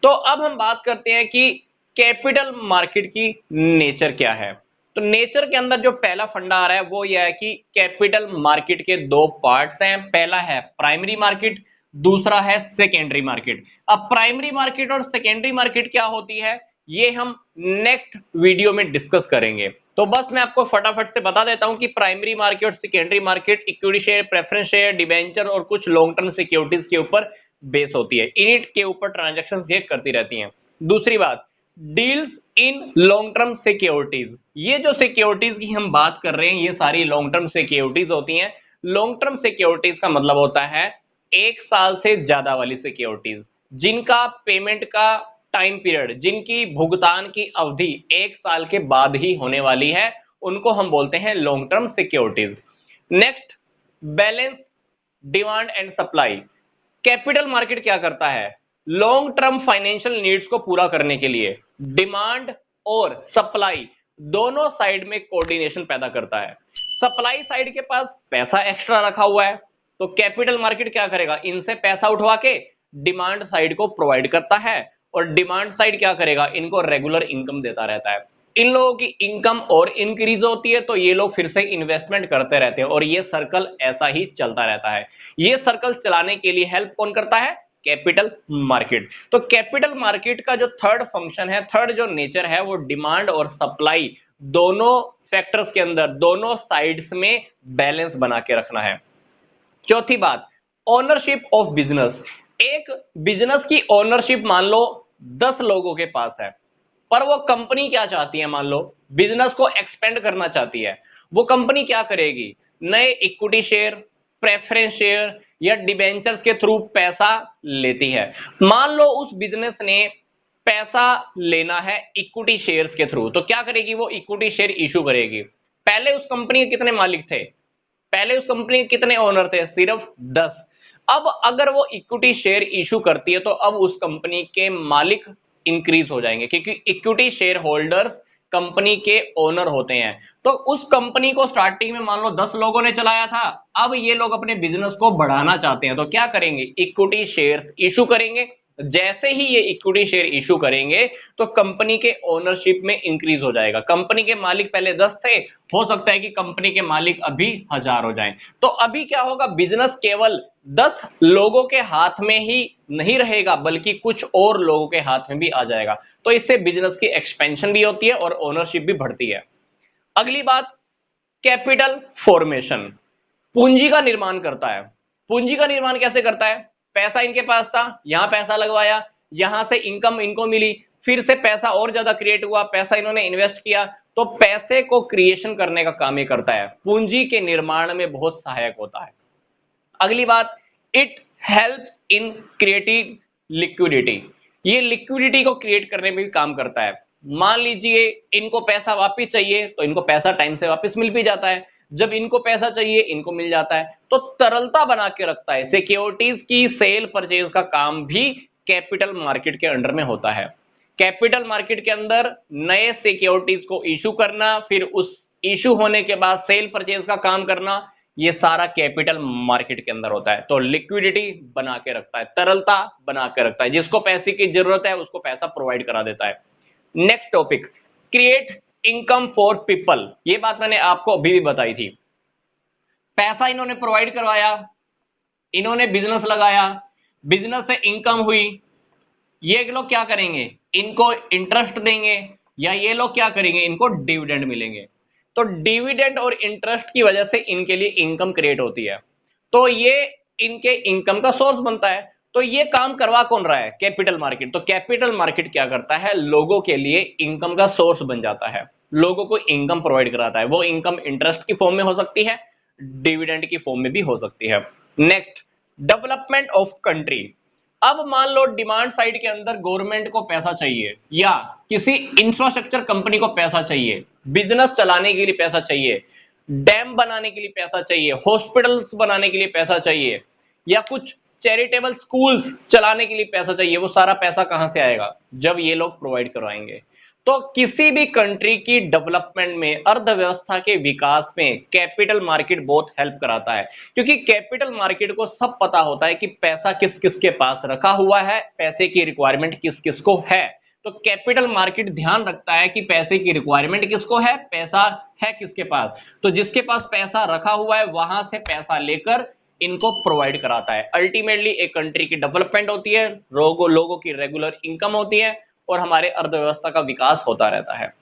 तो अब हम बात करते हैं कि कैपिटल मार्केट की नेचर क्या है। तो नेचर के अंदर जो पहला फंडा आ रहा है वो यह है कि कैपिटल मार्केट के दो पार्ट्स हैं। पहला है प्राइमरी मार्केट, दूसरा है सेकेंडरी मार्केट। अब प्राइमरी मार्केट और सेकेंडरी मार्केट क्या होती है ये हम नेक्स्ट वीडियो में डिस्कस करेंगे। तो बस मैं आपको फटाफट से बता देता हूं कि प्राइमरी मार्केट और secondary market equity share, preference share, debenture और कुछ लॉन्ग टर्म सिक्योरिटीज के ऊपर बेस होती है। इनिट के ऊपर ट्रांजैक्शंस ये करती रहती हैं। दूसरी बात, deals in long term securities. ये जो सिक्योरिटीज की हम बात कर रहे हैं ये सारी लॉन्ग टर्म सिक्योरिटीज होती हैं। लॉन्ग टर्म सिक्योरिटीज का मतलब होता है 1 साल से ज्यादा वाली सिक्योरिटीज जिनका पेमेंट का टाइम पीरियड, जिनकी भुगतान की अवधि 1 साल के बाद ही होने वाली है, उनको हम बोलते हैं long term securities. Next, balance demand and supply. Capital market क्या करता है? लॉन्ग टर्म फाइनेंशियल नीड्स को पूरा करने के लिए डिमांड और सप्लाई दोनों साइड में कोऑर्डिनेशन पैदा करता है। सप्लाई साइड के पास पैसा एक्स्ट्रा रखा हुआ है तो कैपिटल मार्केट क्या करेगा? इनसे पैसा उठवा के डिमांड साइड को प्रोवाइड करता है और डिमांड साइड क्या करेगा? इनको रेगुलर इनकम देता रहता है। इन लोगों की इनकम और इंक्रीज होती है तो ये लोग फिर से इन्वेस्टमेंट करते रहते हैं और ये सर्कल ऐसा ही चलता रहता है। ये सर्कल चलाने के लिए हेल्प कौन करता है? Capital market. तो कैपिटल मार्केट का जो थर्ड फंक्शन है, थर्ड जो नेचर है वो डिमांड और सप्लाई दोनों फैक्टर्स के अंदर, दोनों साइड्स में बैलेंस बना के रखना है। चौथी बात, ओनरशिप ऑफ बिजनेस। एक बिजनेस की ओनरशिप मान लो 10 लोगों के पास है, पर वो कंपनी क्या चाहती है? मान लो बिजनेस को एक्सपेंड करना चाहती है, वो कंपनी क्या करेगी? नए इक्विटी शेयर, प्रेफरेंस शेयर या डिबेंचर्स के थ्रू पैसा लेती है। मान लो उस बिजनेस ने पैसा लेना है इक्विटी शेयर्स के थ्रू, तो क्या करेगी? वो इक्विटी शेयर इशू करेगी। पहले उस कंपनी के कितने मालिक थे? पहले उस कंपनी के कितने ओनर थे? सिर्फ 10। अब अगर वो इक्विटी शेयर इशू करती है तो अब उस कंपनी के मालिक इंक्रीज हो जाएंगे क्योंकि इक्विटी शेयर होल्डर्स कंपनी के ओनर होते हैं। तो उस कंपनी को स्टार्टिंग में मान लो 10 लोगों ने चलाया था, अब ये लोग अपने बिजनेस को बढ़ाना चाहते हैं तो क्या करेंगे? इक्विटी शेयर्स इशू करेंगे। जैसे ही ये इक्विटी शेयर इशू करेंगे तो कंपनी के ओनरशिप में इंक्रीज हो जाएगा। कंपनी के मालिक पहले 10 थे, हो सकता है कि कंपनी के मालिक अभी 1000 हो जाएं। तो अभी क्या होगा? बिजनेस केवल 10 लोगों के हाथ में ही नहीं रहेगा बल्कि कुछ और लोगों के हाथ में भी आ जाएगा। तो इससे बिजनेस की एक्सपेंशन भी होती है और ओनरशिप भी बढ़ती है। अगली बात, कैपिटल फॉर्मेशन। पूंजी का निर्माण करता है। पूंजी का निर्माण कैसे करता है? पैसा इनके पास था, यहां पैसा लगवाया, यहां से इनकम इनको मिली, फिर से पैसा और ज्यादा क्रिएट हुआ, पैसा इन्होंने इन्वेस्ट किया, तो पैसे को क्रिएशन करने का काम ये करता है, पूंजी के निर्माण में बहुत सहायक होता है। अगली बात, it helps in creating liquidity, ये लिक्विडिटी को क्रिएट करने में भी काम करता है। मान लीजिए इनको पैसा वापस चाहिए तो इनको पैसा टाइम से वापस मिल भी जाता है, जब इनको पैसा चाहिए इनको मिल जाता है, तो तरलता बना के रखता है। सिक्योरिटीज की सेल परचेज का काम भी कैपिटल मार्केट के अंडर में होता है। कैपिटल मार्केट के अंदर नए सिक्योरिटीज को इशू करना, फिर उस इशू होने के बाद सेल परचेज का काम करना, ये सारा कैपिटल मार्केट के अंदर होता है। तो लिक्विडिटी बना के रखता है, तरलता बना के रखता है, जिसको पैसे की जरूरत है उसको पैसा प्रोवाइड करा देता है। Next topic, create income for people, ये बात मैंने आपको अभी भी बताई थी। पैसा इन्होंने प्रोवाइड करवाया, इन्होंने बिजनेस लगाया, बिजनेस से इनकम हुई, ये लोग क्या करेंगे, इनको इंटरेस्ट देंगे, या ये लोग क्या करेंगे, इनको डिविडेंड मिलेंगे। तो डिविडेंड और इंटरेस्ट की वजह से इनके लिए इनकम क्रिएट होती है, तो ये इनके इनकम का सोर्स बनता है। तो ये काम करवा कौन रहा है, कैपिटल मार्केट। तो कैपिटल मार्केट क्या करता है, लोगों के लिए इनकम का सोर्स बन जाता है, लोगों को इनकम प्रोवाइड कराता है। वो इनकम इंटरेस्ट की फॉर्म में हो सकती है, डिविडेंड की फॉर्म में भी हो सकती है। Next, development of country. अब मान लो डिमांड साइड के अंदर गवर्नमेंट को पैसा चाहिए, या किसी इंफ्रास्ट्रक्चर कंपनी को पैसा चाहिए, बिजनेस चलाने के लिए पैसा चाहिए, डैम बनाने के लिए पैसा चाहिए, हॉस्पिटल्स बनाने के लिए पैसा चाहिए, या कुछ चैरिटेबल स्कूल्स चलाने के लिए पैसा चाहिए। वो सारा पैसा कहां से आएगा, जब ये लोग प्रोवाइड करवाएंगे। तो किसी भी कंट्री की डेवलपमेंट में, अर्थव्यवस्था के विकास में कैपिटल मार्केट बहुत हेल्प कराता है, क्योंकि कैपिटल मार्केट को सब पता होता है कि पैसा किस किस के पास रखा हुआ है, पैसे की रिक्वायरमेंट किस किस को है। तो कैपिटल मार्केट ध्यान रखता है कि पैसे की रिक्वायरमेंट किसको है, पैसा है किसके पास, तो जिसके पास पैसा रखा हुआ है वहां से पैसा लेकर इनको प्रोवाइड कराता है। अल्टीमेटली एक कंट्री की डेवलपमेंट होती है, लोगों की रेगुलर इनकम होती है, और हमारे अर्थव्यवस्था का विकास होता रहता है।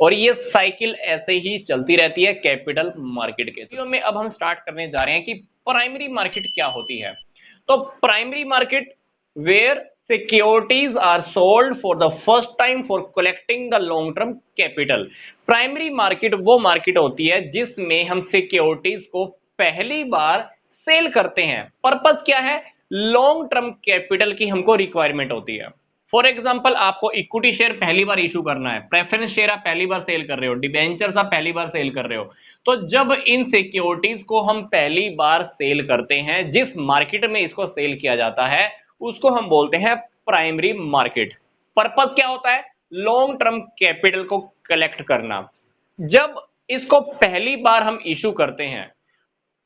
और ये साइकिल ऐसे ही चलती रहती है कैपिटल मार्केट के। वीडियो में अब हम स्टार्ट करने जा रहे हैं कि प्राइमरी मार्केट क्या होती है। तो primary market, where securities are sold for the first time for collecting the long term capital. Primary market वो मार्केट होती है जिसमें हम सिक्योरिटीज को पहली बार सेल करते हैं। पर्पस क्या है, लॉन्ग टर्म कैपिटल की हमको रिक्वायरमेंट होती है। फॉर एग्जाम्पल, आपको इक्विटी शेयर पहली बार इशू करना है, प्रेफरेंस शेयर आप पहली बार सेल कर रहे हो, डिबेंचर्स आप पहली बार सेल कर रहे हो। तो जब इन सिक्योरिटीज को हम पहली बार सेल करते हैं, जिस मार्केट में इसको सेल किया जाता है उसको हम बोलते हैं प्राइमरी मार्केट। पर्पस क्या होता है, लॉन्ग टर्म कैपिटल को कलेक्ट करना। जब इसको पहली बार हम इशू करते हैं,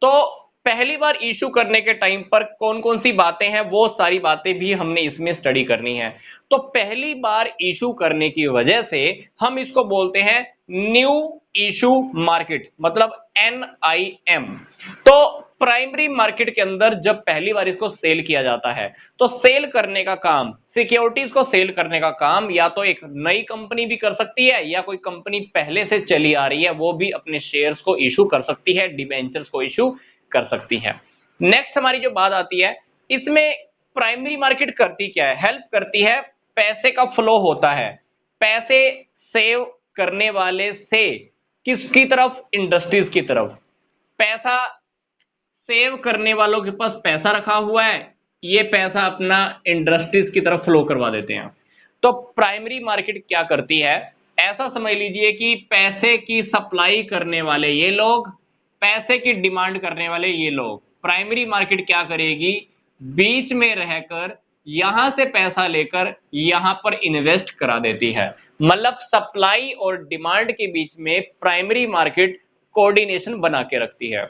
तो पहली बार इशू करने के टाइम पर कौन कौन सी बातें हैं, वो सारी बातें भी हमने इसमें स्टडी करनी है। तो पहली बार इशू करने की वजह से हम इसको बोलते हैं न्यू इशू मार्केट, मतलब NIM। तो प्राइमरी मार्केट के अंदर जब पहली बार इसको सेल किया जाता है, तो सेल करने का काम, सिक्योरिटीज को सेल करने का काम या तो एक नई कंपनी भी कर सकती है, या कोई कंपनी पहले से चली आ रही है वो भी अपने शेयर्स को इशू कर सकती है, डिबेंचर्स को इशू कर सकती है। नेक्स्ट हमारी जो बात आती है, इसमें प्राइमरी मार्केट करती क्या है, हेल्प करती है, पैसे का फ्लो होता है, पैसे सेव करने वाले से किसकी तरफ, इंडस्ट्रीज की तरफ। पैसा सेव करने वालों के पास पैसा रखा हुआ है, ये पैसा अपना इंडस्ट्रीज की तरफ फ्लो करवा देते हैं। तो प्राइमरी मार्केट क्या करती है, ऐसा समझ लीजिए कि पैसे की सप्लाई करने वाले ये लोग, पैसे की डिमांड करने वाले ये लोग, प्राइमरी मार्केट क्या करेगी, बीच में रहकर यहां से पैसा लेकर यहां पर इन्वेस्ट करा देती है। मतलब सप्लाई और डिमांड के बीच में प्राइमरी मार्केट कोऑर्डिनेशन बना के रखती है।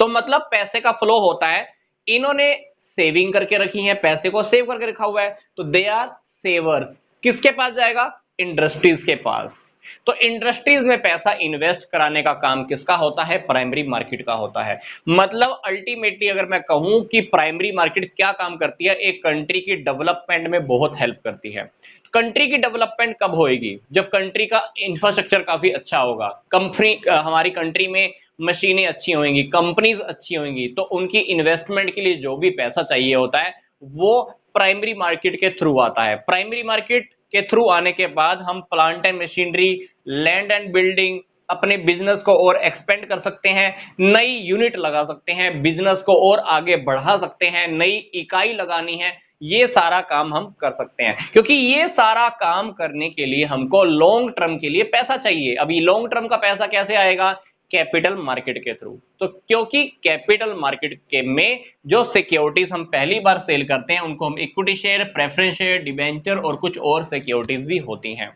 तो मतलब पैसे का फ्लो होता है, इन्होंने सेविंग करके रखी है, पैसे को सेव करके रखा हुआ है, तो दे आर सेवर्स। किसके पास जाएगा, इंडस्ट्रीज के पास। तो इंडस्ट्रीज में पैसा इन्वेस्ट कराने का काम किसका होता है, प्राइमरी मार्केट का होता है। मतलब अल्टीमेटली अगर मैं कहूं कि प्राइमरी मार्केट क्या काम करती है, एक कंट्री की डेवलपमेंट में बहुत हेल्प करती है। कंट्री की डेवलपमेंट कब होएगी, जब कंट्री का इंफ्रास्ट्रक्चर काफी अच्छा होगा, कंपनी, हमारी कंट्री में मशीनें अच्छी होंगी, कंपनीज अच्छी होंगी, तो उनकी इन्वेस्टमेंट के लिए जो भी पैसा चाहिए होता है वो प्राइमरी मार्केट के थ्रू आता है। प्राइमरी मार्केट के थ्रू आने के बाद हम plant and machinery, land and building, अपने बिजनेस को और एक्सपेंड कर सकते हैं, नई यूनिट लगा सकते हैं, बिजनेस को और आगे बढ़ा सकते हैं, नई इकाई लगानी है, ये सारा काम हम कर सकते हैं। क्योंकि ये सारा काम करने के लिए हमको लॉन्ग टर्म के लिए पैसा चाहिए। अभी लॉन्ग टर्म का पैसा कैसे आएगा? कैपिटल मार्केट के थ्रू। तो क्योंकि कैपिटल मार्केट के में जो सिक्योरिटीज हम पहली बार सेल करते हैं उनको हम equity share, preference share, debenture और कुछ और सिक्योरिटीज भी होती हैं।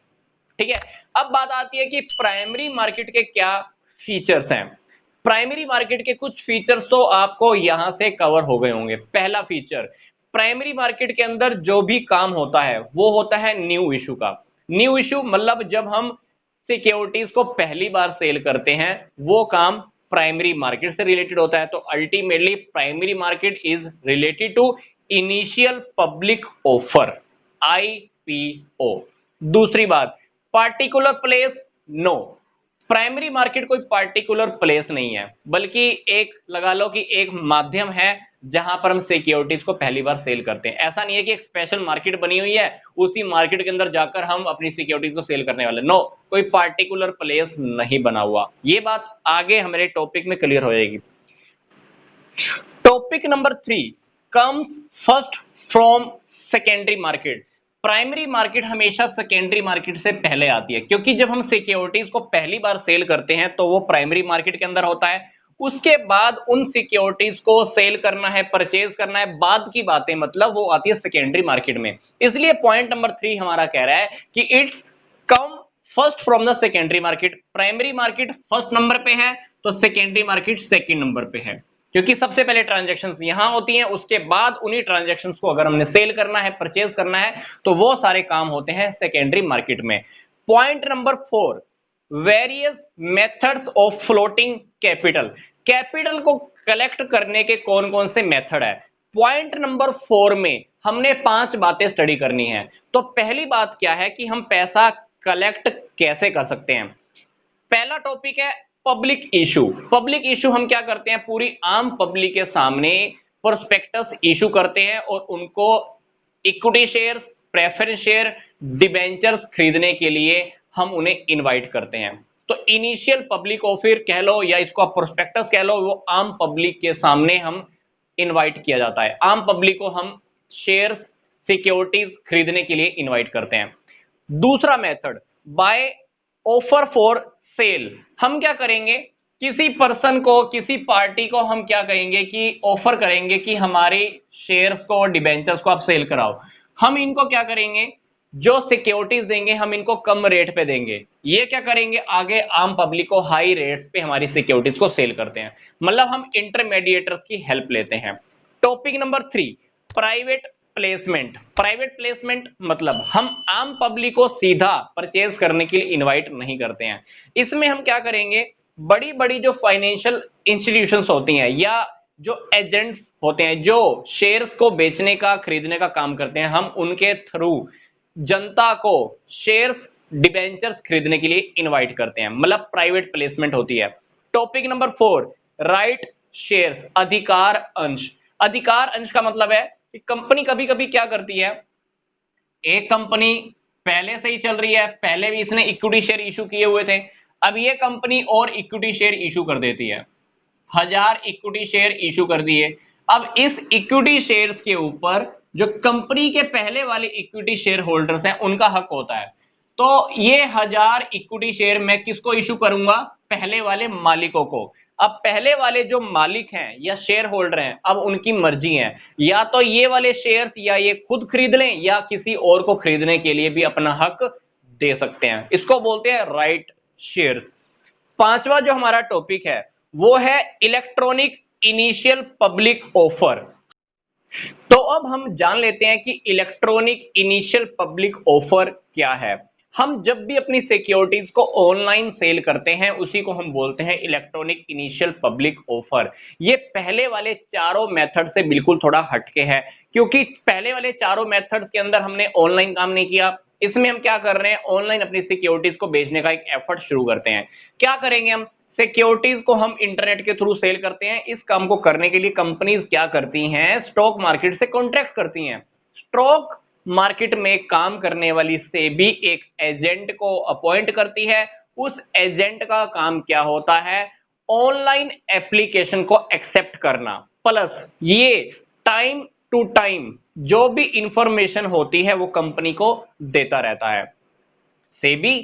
ठीक है, अब बात आती है कि प्राइमरी मार्केट के क्या फीचर्स हैं। प्राइमरी मार्केट के कुछ फीचर्स तो आपको यहां से कवर हो गए होंगे। पहला फीचर, प्राइमरी मार्केट के अंदर जो भी काम होता है वो होता है न्यू इशू का। न्यू इशू मतलब जब हम सिक्योरिटीज को पहली बार सेल करते हैं वो काम प्राइमरी मार्केट से रिलेटेड होता है। तो ultimately primary market is related to initial public offer, IPO. दूसरी बात, particular place, no, primary market कोई पार्टिकुलर प्लेस नहीं है, बल्कि एक लगा लो कि एक माध्यम है जहां पर हम सिक्योरिटीज को पहली बार सेल करते हैं। ऐसा नहीं है कि एक स्पेशल मार्केट बनी हुई है उसी मार्केट के अंदर जाकर हम अपनी सिक्योरिटीज को सेल करने वाले, नो, कोई पार्टिकुलर प्लेस नहीं बना हुआ। ये बात आगे हमारे टॉपिक में क्लियर हो जाएगी। Topic number 3 comes first from secondary market. Primary market हमेशा सेकेंडरी मार्केट से पहले आती है, क्योंकि जब हम सिक्योरिटीज को पहली बार सेल करते हैं तो वो प्राइमरी मार्केट के अंदर होता है। उसके बाद उन सिक्योरिटीज को सेल करना है, परचेज करना है, बाद की बातें, मतलब वो आती है सेकेंडरी मार्केट में। इसलिए पॉइंट नंबर 3 हमारा कह रहा है कि it's come first from the secondary market. Primary market first number पे है तो सेकेंडरी मार्केट सेकंड नंबर पे है, क्योंकि सबसे पहले ट्रांजैक्शंस यहां होती हैं, उसके बाद उन्हीं ट्रांजैक्शंस को अगर हमने सेल करना है, परचेज करना है, तो वो सारे काम होते हैं सेकेंडरी मार्केट में। Point number 4, various methods of floating capital. Capital को कलेक्ट करने के कौन कौन से मेथड है? पॉइंट नंबर 4 में हमने 5 बातें स्टडी करनी है। तो पहली बात क्या है कि हम पैसा कलेक्ट कैसे कर सकते हैं। पहला टॉपिक है पब्लिक इशू। पब्लिक इशू हम क्या करते हैं, पूरी आम पब्लिक के सामने प्रोस्पेक्टस इशू करते हैं और उनको equity shares, preference share, debentures खरीदने के लिए हम उन्हें इनवाइट करते हैं। तो इनिशियल पब्लिक ऑफर कह लो या इसको आप प्रोस्पेक्टस कह लो, वो आम पब्लिक के सामने हम इनवाइट किया जाता है। आम पब्लिक को हम शेयर्स, सिक्योरिटीज खरीदने के लिए इनवाइट करते हैं। दूसरा method, by offer for sale. हम क्या करेंगे, किसी पर्सन को, किसी पार्टी को हम क्या कहेंगे कि ऑफर करेंगे कि हमारे शेयर्स को और डिबेंचर्स को आप सेल कराओ। हम इनको क्या करेंगे, जो सिक्योरिटीज देंगे हम इनको कम रेट पे देंगे। ये क्या करेंगे, आगे आम पब्लिक को हाई रेट्स पे हमारी सिक्योरिटीज को सेल करते हैं। मतलब हम इंटरमीडिएटर्स की हेल्प लेते हैं। Topic number 3, private placement. Private placement मतलब हम आम पब्लिक को सीधा परचेज करने के लिए इनवाइट नहीं करते हैं। इसमें हम क्या करेंगे, बड़ी बड़ी जो फाइनेंशियल इंस्टीट्यूशंस होती हैं या जो एजेंट्स होते हैं जो शेयर्स को बेचने का, खरीदने का काम करते हैं, हम उनके थ्रू जनता को शेयर्स, डिबेंचर्स खरीदने के लिए इनवाइट करते हैं। मतलब प्राइवेट प्लेसमेंट होती है। टॉपिक नंबर 4, राइट शेयर्स, अधिकार अंश। अधिकार अंश का मतलब है कि कंपनी कभी कभी क्या करती है, एक कंपनी पहले से ही चल रही है, पहले भी इसने इक्विटी शेयर इशू किए हुए थे, अब ये कंपनी और इक्विटी शेयर इशू कर देती है, 1000 इक्विटी शेयर इशू कर दिए। अब इस इक्विटी शेयर्स के ऊपर जो कंपनी के पहले वाले इक्विटी शेयर होल्डर्स हैं उनका हक होता है। तो ये 1000 इक्विटी शेयर मैं किसको इशू करूंगा, पहले वाले मालिकों को। अब पहले वाले जो मालिक हैं या शेयर होल्डर हैं, अब उनकी मर्जी है, या तो ये वाले शेयर्स या ये खुद खरीद लें या किसी और को खरीदने के लिए भी अपना हक दे सकते हैं। इसको बोलते हैं राइट शेयर्स। पांचवा जो हमारा टॉपिक है वो है इलेक्ट्रॉनिक इनिशियल पब्लिक ऑफर। तो अब हम जान लेते हैं कि इलेक्ट्रॉनिक इनिशियल पब्लिक ऑफर क्या है। हम जब भी अपनी सिक्योरिटीज को ऑनलाइन सेल करते हैं उसी को हम बोलते हैं इलेक्ट्रॉनिक इनिशियल पब्लिक ऑफर। ये पहले वाले चारों मेथड से बिल्कुल थोड़ा हटके है, क्योंकि पहले वाले चारों मेथड्स के अंदर हमने ऑनलाइन काम नहीं किया। इसमें हम क्या कर रहे हैं, ऑनलाइन अपनी सिक्योरिटीज को बेचने का एक एफर्ट शुरू करते हैं। क्या करेंगे, हम सिक्योरिटीज को हम इंटरनेट के थ्रू सेल करते हैं। इस काम को करने के लिए कंपनीज क्या करती हैं, स्टॉक मार्केट से कॉन्ट्रैक्ट करती हैं। स्टॉक मार्केट में काम करने वाली सेबी एक एजेंट को अपॉइंट करती है, उस एजेंट का काम क्या होता है? ऑनलाइन एप्लीकेशन को एक्सेप्ट करना, प्लस ये टाइम टू टाइम जो भी इंफॉर्मेशन होती है वो कंपनी को देता रहता है। सेबी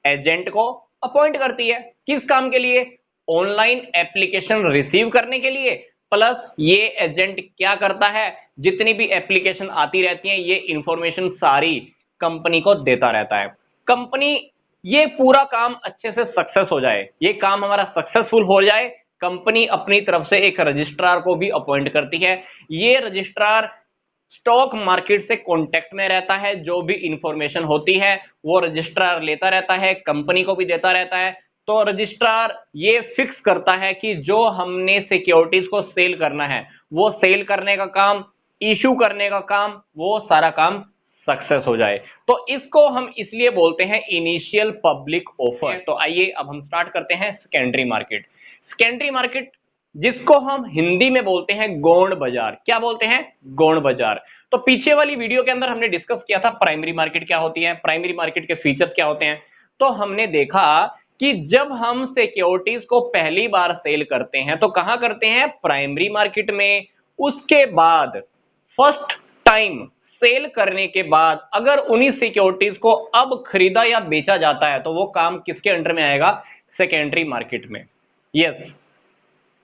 एजेंट को अपॉइंट करती है, किस काम के लिए? ऑनलाइन एप्लीकेशन रिसीव करने के लिए। प्लस ये एजेंट क्या करता है? जितनी भी एप्लीकेशन आती रहती हैं ये इंफॉर्मेशन सारी कंपनी को देता रहता है। कंपनी ये पूरा काम अच्छे से सक्सेस हो जाए, ये काम हमारा सक्सेसफुल हो जाए, कंपनी अपनी तरफ से एक रजिस्ट्रार को भी अपॉइंट करती है। ये रजिस्ट्रार स्टॉक मार्केट से कांटेक्ट में रहता है, जो भी इंफॉर्मेशन होती है वो रजिस्ट्रार लेता रहता है, कंपनी को भी देता रहता है। तो रजिस्ट्रार ये फिक्स करता है कि जो हमने सिक्योरिटीज को सेल करना है वो सेल करने का काम, इशू करने का काम, वो सारा काम सक्सेस हो जाए। तो इसको हम इसलिए बोलते हैं इनिशियल पब्लिक ऑफर। तो आइए अब हम स्टार्ट करते हैं सेकेंडरी मार्केट। सेकेंडरी मार्केट जिसको हम हिंदी में बोलते हैं गौण बाजार। क्या बोलते हैं? गौण बाजार। तो पीछे वाली वीडियो के अंदर हमने डिस्कस किया था प्राइमरी मार्केट क्या होती है, प्राइमरी मार्केट के फीचर्स क्या होते हैं। तो हमने देखा कि जब हम सिक्योरिटीज को पहली बार सेल करते हैं तो कहां करते हैं? प्राइमरी मार्केट में। उसके बाद फर्स्ट टाइम सेल करने के बाद अगर उन्हीं सिक्योरिटीज को अब खरीदा या बेचा जाता है तो वो काम किसके अंडर में आएगा? सेकेंडरी मार्केट में। यस,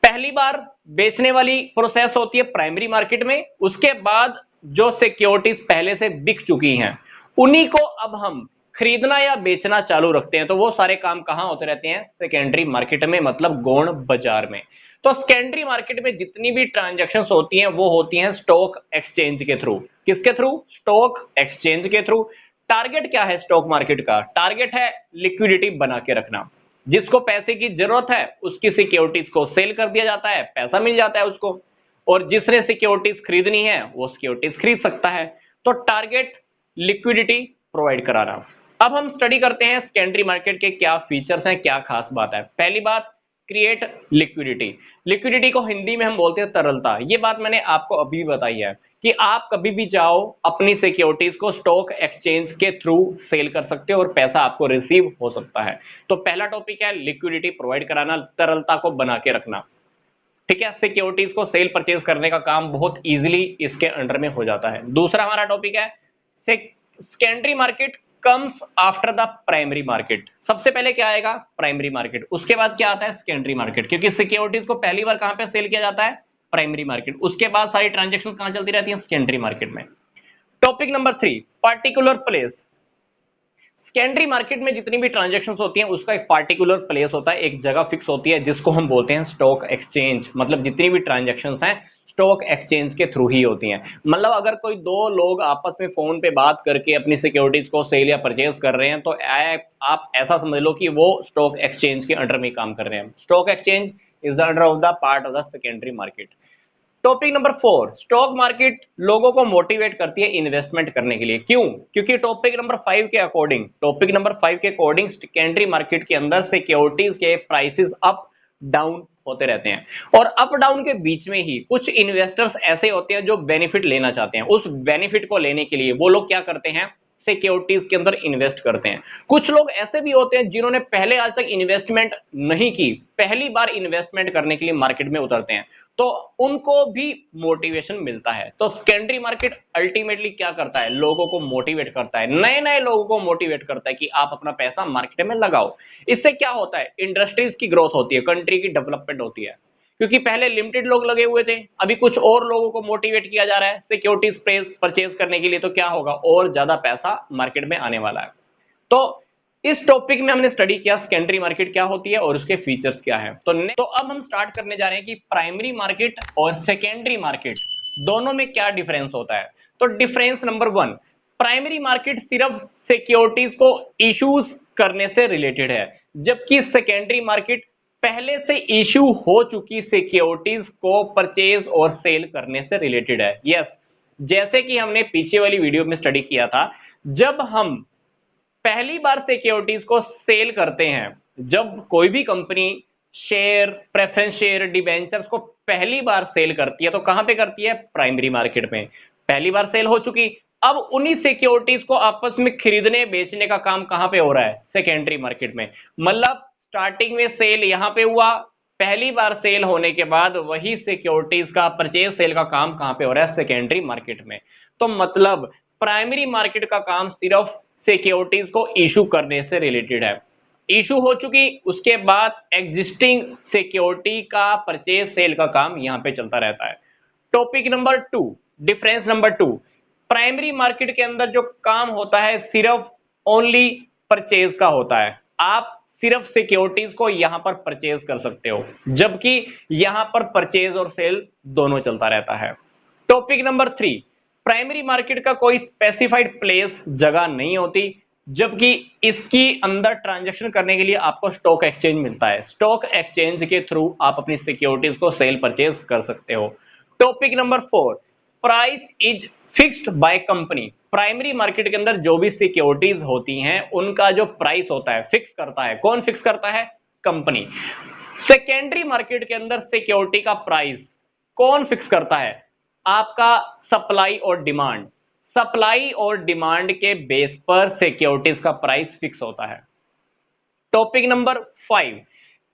पहली बार बेचने वाली प्रोसेस होती है प्राइमरी मार्केट में। उसके बाद जो सिक्योरिटीज पहले से बिक चुकी हैं उन्हीं को अब हम खरीदना या बेचना चालू रखते हैं, तो वो सारे काम कहां होते रहते हैं? सेकेंडरी मार्केट में, मतलब गौण बाजार में। तो सेकेंडरी मार्केट में जितनी भी ट्रांजैक्शंस होती हैं वो होती हैं स्टॉक एक्सचेंज के थ्रू। किसके थ्रू? स्टॉक एक्सचेंज के थ्रू। टारगेट क्या है स्टॉक मार्केट का? टारगेट है लिक्विडिटी बना के रखना। जिसको पैसे की जरूरत है उसकी सिक्योरिटीज को सेल कर दिया जाता है, पैसा मिल जाता है उसको, और जिसने सिक्योरिटीज खरीदनी है वो सिक्योरिटीज खरीद सकता है। तो टारगेट लिक्विडिटी प्रोवाइड कराना। अब हम स्टडी करते हैं सेकेंडरी मार्केट के क्या फीचर्स हैं, क्या खास बात है। पहली बात, क्रिएट लिक्विडिटी। लिक्विडिटी को हिंदी में हम बोलते हैं तरलता। ये बात मैंने आपको अभी बताई है कि आप कभी भी चाहो अपनी सिक्योरिटीज को स्टॉक एक्सचेंज के थ्रू सेल कर सकते हो और पैसा आपको रिसीव हो सकता है। तो पहला टॉपिक है लिक्विडिटी प्रोवाइड कराना, तरलता को बना के रखना। ठीक है, सिक्योरिटीज को सेल परचेज करने का काम बहुत इजीली इसके अंडर में हो जाता है। दूसरा हमारा टॉपिक है secondary market comes after the primary market. सबसे पहले क्या आएगा? Primary market. उसके बाद क्या आता है? Secondary market. क्योंकि सिक्योरिटीज को पहली बार कहां पे सेल किया जाता है? Primary market. उसके बाद सारी ट्रांजेक्शन कहां चलती रहती हैं? सेकेंडरी मार्केट में। Topic number 3, particular place. Secondary market में जितनी भी ट्रांजैक्शंस होती हैं उसका एक पार्टिकुलर प्लेस होता है, एक जगह फिक्स होती है जिसको हम बोलते हैं स्टॉक एक्सचेंज। मतलब जितनी भी ट्रांजैक्शंस हैं स्टॉक एक्सचेंज के थ्रू ही होती हैं। मतलब अगर कोई दो लोग आपस में फोन पे बात करके अपनी सिक्योरिटीज को सेल या परचेज कर रहे हैं तो आप ऐसा समझ लो कि वो स्टॉक एक्सचेंज के अंडर में काम कर रहे हैं। Stock exchange is the under of the part of the secondary market. Topic number 4, stock market लोगों को मोटिवेट करती है इन्वेस्टमेंट करने के लिए। क्यों? क्योंकि टॉपिक नंबर 5 के अकॉर्डिंग सेकेंडरी मार्केट के अंदर सिक्योरिटीज के प्राइसेस अप डाउन होते रहते हैं, और अप डाउन के बीच में ही कुछ इन्वेस्टर्स ऐसे होते हैं जो बेनिफिट लेना चाहते हैं। उस बेनिफिट को लेने के लिए वो लोग क्या करते हैं? सिक्योरिटीज के अंदर इन्वेस्ट करते हैं। कुछ लोग ऐसे भी होते हैं जिन्होंने पहले आज तक इन्वेस्टमेंट नहीं की, पहली बार इन्वेस्टमेंट करने के लिए मार्केट में उतरते हैं, तो उनको भी मोटिवेशन मिलता है। तो सेकेंडरी मार्केट अल्टीमेटली क्या करता है? लोगों को मोटिवेट करता है, नए नए लोगों को मोटिवेट करता है कि आप अपना पैसा मार्केट में लगाओ। इससे क्या होता है? इंडस्ट्रीज की ग्रोथ होती है, कंट्री की डेवलपमेंट होती है। क्योंकि पहले लिमिटेड लोग लगे हुए थे, अभी कुछ और लोगों को मोटिवेट किया जा रहा है सिक्योरिटीज परचेज करने के लिए, तो क्या होगा? और ज्यादा पैसा मार्केट में आने वाला है। तो इस टॉपिक में हमने स्टडी किया सेकेंडरी मार्केट क्या होती है और उसके फीचर्स क्या है। तो अब हम स्टार्ट करने जा रहे हैं कि प्राइमरी मार्केट और सेकेंडरी मार्केट दोनों में क्या डिफरेंस होता है। तो डिफरेंस नंबर 1, प्राइमरी मार्केट सिर्फ सिक्योरिटीज को इश्यूज करने से रिलेटेड है, जबकि सेकेंडरी मार्केट पहले से इश्यू हो चुकी सिक्योरिटीज को परचेज और सेल करने से रिलेटेड है। यस, जैसे कि हमने पीछे वाली वीडियो में स्टडी किया था, जब हम पहली बार सिक्योरिटीज को सेल करते हैं, जब कोई भी company share, preference share, debentures को पहली बार सेल करती है तो कहां पे करती है? प्राइमरी मार्केट में। पहली बार सेल हो चुकी, अब उन्हीं सिक्योरिटीज को आपस में खरीदने बेचने का काम कहां पे हो रहा है? सेकेंडरी मार्केट में। मतलब स्टार्टिंग में सेल यहां पे हुआ, पहली बार सेल होने के बाद वही सिक्योरिटीज का परचेज सेल का काम कहां पे हो रहा है? सेकेंडरी मार्केट में। तो मतलब प्राइमरी मार्केट का काम सिर्फ सिक्योरिटीज को इशू करने से रिलेटेड है। इशू हो चुकी, उसके बाद एग्जिस्टिंग सिक्योरिटी का परचेज सेल का काम यहां पे चलता रहता है। Topic number 2, difference number 2, primary market के अंदर जो काम होता है सिर्फ ओनली परचेज का होता है। आप सिर्फ सिक्योरिटीज को यहां पर परचेज कर सकते हो, जबकि यहां पर परचेज और सेल दोनों चलता रहता है। टॉपिक नंबर 3, प्राइमरी मार्केट का कोई स्पेसिफाइड प्लेस जगह नहीं होती, जबकि इसकी अंदर ट्रांजैक्शन करने के लिए आपको स्टॉक एक्सचेंज मिलता है। स्टॉक एक्सचेंज के थ्रू आप अपनी सिक्योरिटीज को सेल परचेज कर सकते हो। Topic number 4, price is fixed by company. Primary market के अंदर जो भी सिक्योरिटीज होती हैं उनका जो प्राइस होता है फिक्स करता है कौन? फिक्स करता है? कंपनी। सेकेंडरी मार्केट के अंदर सिक्योरिटी का प्राइस कौन फिक्स करता है? आपका सप्लाई और डिमांड। सप्लाई और डिमांड के बेस पर सिक्योरिटीज का प्राइस फिक्स होता है। टॉपिक नंबर 5,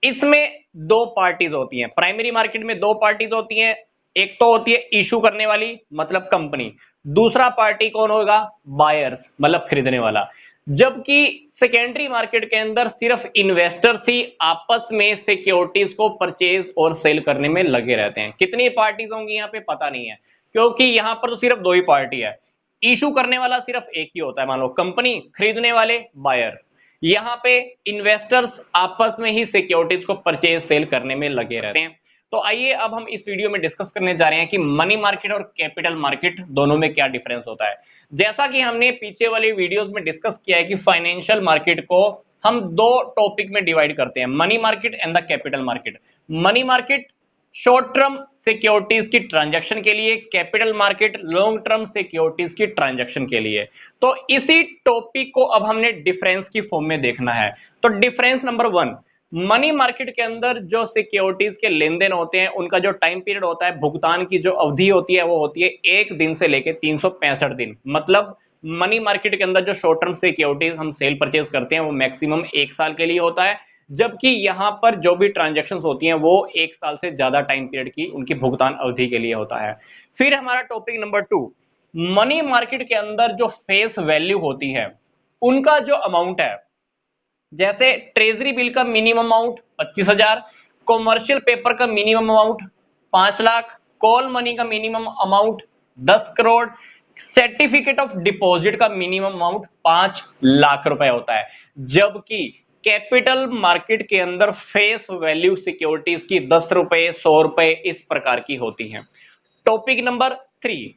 इसमें दो पार्टीज होती हैं। प्राइमरी मार्केट में दो पार्टीज होती हैं, एक तो होती है इशू करने वाली मतलब कंपनी, दूसरा पार्टी कौन होगा? बायर्स मतलब खरीदने वाला। जबकि सेकेंडरी मार्केट के अंदर सिर्फ इन्वेस्टर्स ही आपस में सिक्योरिटीज को परचेज और सेल करने में लगे रहते हैं। कितनी पार्टीज होंगी यहाँ पे पता नहीं है, क्योंकि यहां पर तो सिर्फ दो ही पार्टी है। इशू करने वाला सिर्फ एक ही होता है, मान लो कंपनी, खरीदने वाले बायर। यहां पे इन्वेस्टर्स आपस में ही सिक्योरिटीज को परचेज सेल करने में लगे रहते हैं। तो आइए अब हम इस वीडियो में डिस्कस करने जा रहे हैं कि मनी मार्केट और कैपिटल मार्केट दोनों में क्या डिफरेंस होता है। जैसा कि हमने पीछे वाले वीडियोस में डिस्कस किया है कि फाइनेंशियल मार्केट को हम दो टॉपिक में डिवाइड करते हैं, money market and the capital market. Money market short term securities की ट्रांजैक्शन के लिए, capital market long term securities की ट्रांजैक्शन के लिए। तो इसी टॉपिक को अब हमने डिफरेंस की फॉर्म में देखना है। तो डिफरेंस नंबर 1, मनी मार्केट के अंदर जो सिक्योरिटीज के लेन देन होते हैं उनका जो टाइम पीरियड होता है, भुगतान की जो अवधि होती है वो होती है 1 दिन से लेकर 365 दिन। मतलब मनी मार्केट के अंदर जो शॉर्ट टर्म सिक्योरिटीज हम सेल परचेज करते हैं वो मैक्सिमम 1 साल के लिए होता है, जबकि यहां पर जो भी ट्रांजैक्शंस होती हैं वो 1 साल से ज्यादा टाइम पीरियड की उनकी भुगतान अवधि के लिए होता है। फिर हमारा टॉपिक नंबर 2, मनी मार्केट के अंदर जो फेस वैल्यू होती है उनका जो अमाउंट है, जैसे ट्रेजरी बिल का मिनिमम अमाउंट 25,000, कॉमर्शियल पेपर का minimum amount 5 lakh, call money का minimum amount 10 crore, certificate of deposit का मिनिमम अमाउंट 5 लाख रुपए होता है। जबकि कैपिटल मार्केट के अंदर फेस वैल्यू सिक्योरिटीज की 10 रुपए 100 रुपए इस प्रकार की होती हैं। टॉपिक नंबर 3,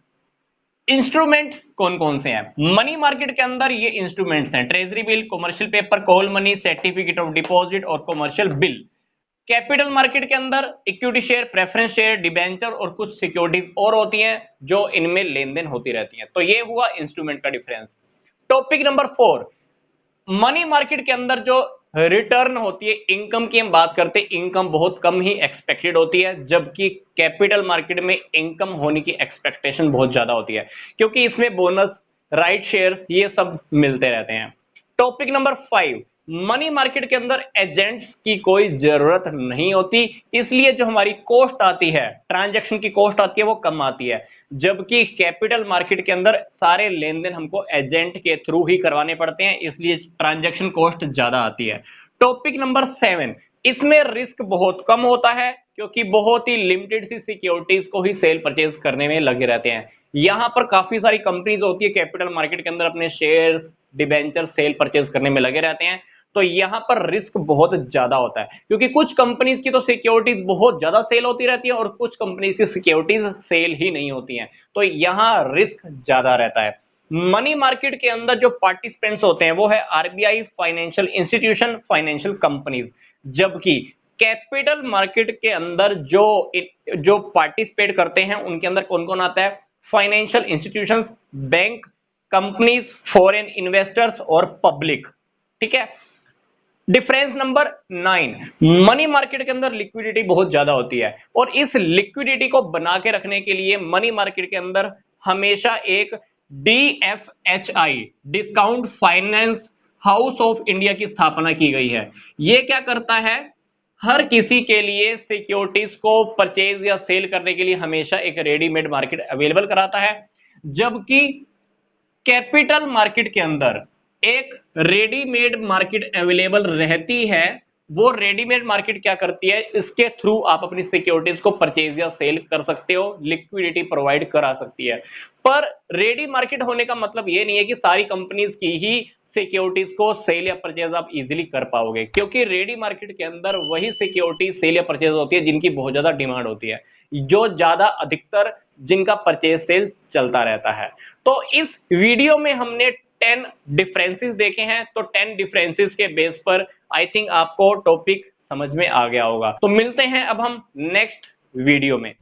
इंस्ट्रूमेंट्स कौन कौन से हैं? मनी मार्केट के अंदर ये इंस्ट्रूमेंट्स हैं, treasury bill, commercial paper, call money, certificate of deposit और कमर्शियल बिल। कैपिटल मार्केट के अंदर equity share, preference share, debenture और कुछ सिक्योरिटीज और होती हैं जो इनमें लेन देन होती रहती हैं। तो ये हुआ इंस्ट्रूमेंट का difference. Topic number 4, money market के अंदर जो रिटर्न होती है, इनकम की हम बात करते हैं, इनकम बहुत कम ही एक्सपेक्टेड होती है, जबकि कैपिटल मार्केट में इनकम होने की एक्सपेक्टेशन बहुत ज्यादा होती है, क्योंकि इसमें बोनस, राइट शेयर्स ये सब मिलते रहते हैं। टॉपिक नंबर 5, मनी मार्केट के अंदर एजेंट्स की कोई जरूरत नहीं होती, इसलिए जो हमारी कॉस्ट आती है, ट्रांजैक्शन की कॉस्ट आती है वो कम आती है, जबकि कैपिटल मार्केट के अंदर सारे लेन देन हमको एजेंट के थ्रू ही करवाने पड़ते हैं, इसलिए ट्रांजैक्शन कॉस्ट ज्यादा आती है। टॉपिक नंबर 7, इसमें रिस्क बहुत कम होता है, क्योंकि बहुत ही लिमिटेड सी सिक्योरिटीज को ही सेल परचेज करने में लगे रहते हैं। यहां पर काफी सारी कंपनीज होती है कैपिटल मार्केट के अंदर अपने शेयर्स, डिबेंचर सेल परचेज करने में लगे रहते हैं। तो यहां पर रिस्क बहुत ज्यादा होता है, क्योंकि कुछ कंपनीज की तो सिक्योरिटीज बहुत ज्यादा सेल होती रहती है और कुछ कंपनीज की सिक्योरिटीज सेल ही नहीं होती हैं, तो यहां रिस्क ज्यादा रहता है। मनी मार्केट के अंदर जो पार्टिसिपेंट्स होते हैं वो है RBI, financial institution, financial companies, जबकि कैपिटल मार्केट के अंदर जो पार्टिसिपेट करते हैं उनके अंदर कौन कौन आता है? Financial institutions, bank, companies, foreign investors और पब्लिक। ठीक है। डिफरेंस नंबर 9, मनी मार्केट के अंदर लिक्विडिटी बहुत ज्यादा होती है, और इस लिक्विडिटी को बना के रखने के लिए मनी मार्केट के अंदर हमेशा एक DFHI discount finance house of India की स्थापना की गई है। ये क्या करता है, हर किसी के लिए सिक्योरिटीज को परचेज या सेल करने के लिए हमेशा एक रेडीमेड मार्केट अवेलेबल कराता है, जबकि कैपिटल मार्केट के अंदर एक रेडीमेड मार्केट अवेलेबल रहती है। वो रेडीमेड मार्केट क्या करती है, इसके थ्रू आप अपनी सिक्योरिटीज को परचेज या सेल कर सकते हो, लिक्विडिटी प्रोवाइड करा सकती है। पर रेडी मार्केट होने का मतलब ये नहीं है कि सारी कंपनीज की ही सिक्योरिटीज को सेल या परचेज आप इजीली कर पाओगे, क्योंकि रेडी मार्केट के अंदर वही सिक्योरिटी सेल या परचेज होती है जिनकी बहुत ज्यादा डिमांड होती है, जो ज्यादा अधिकतर जिनका परचेज सेल चलता रहता है। तो इस वीडियो में हमने 10 डिफरेंसेस देखे हैं। तो 10 डिफरेंसेस के बेस पर आई थिंक आपको टॉपिक समझ में आ गया होगा। तो मिलते हैं अब हम नेक्स्ट वीडियो में।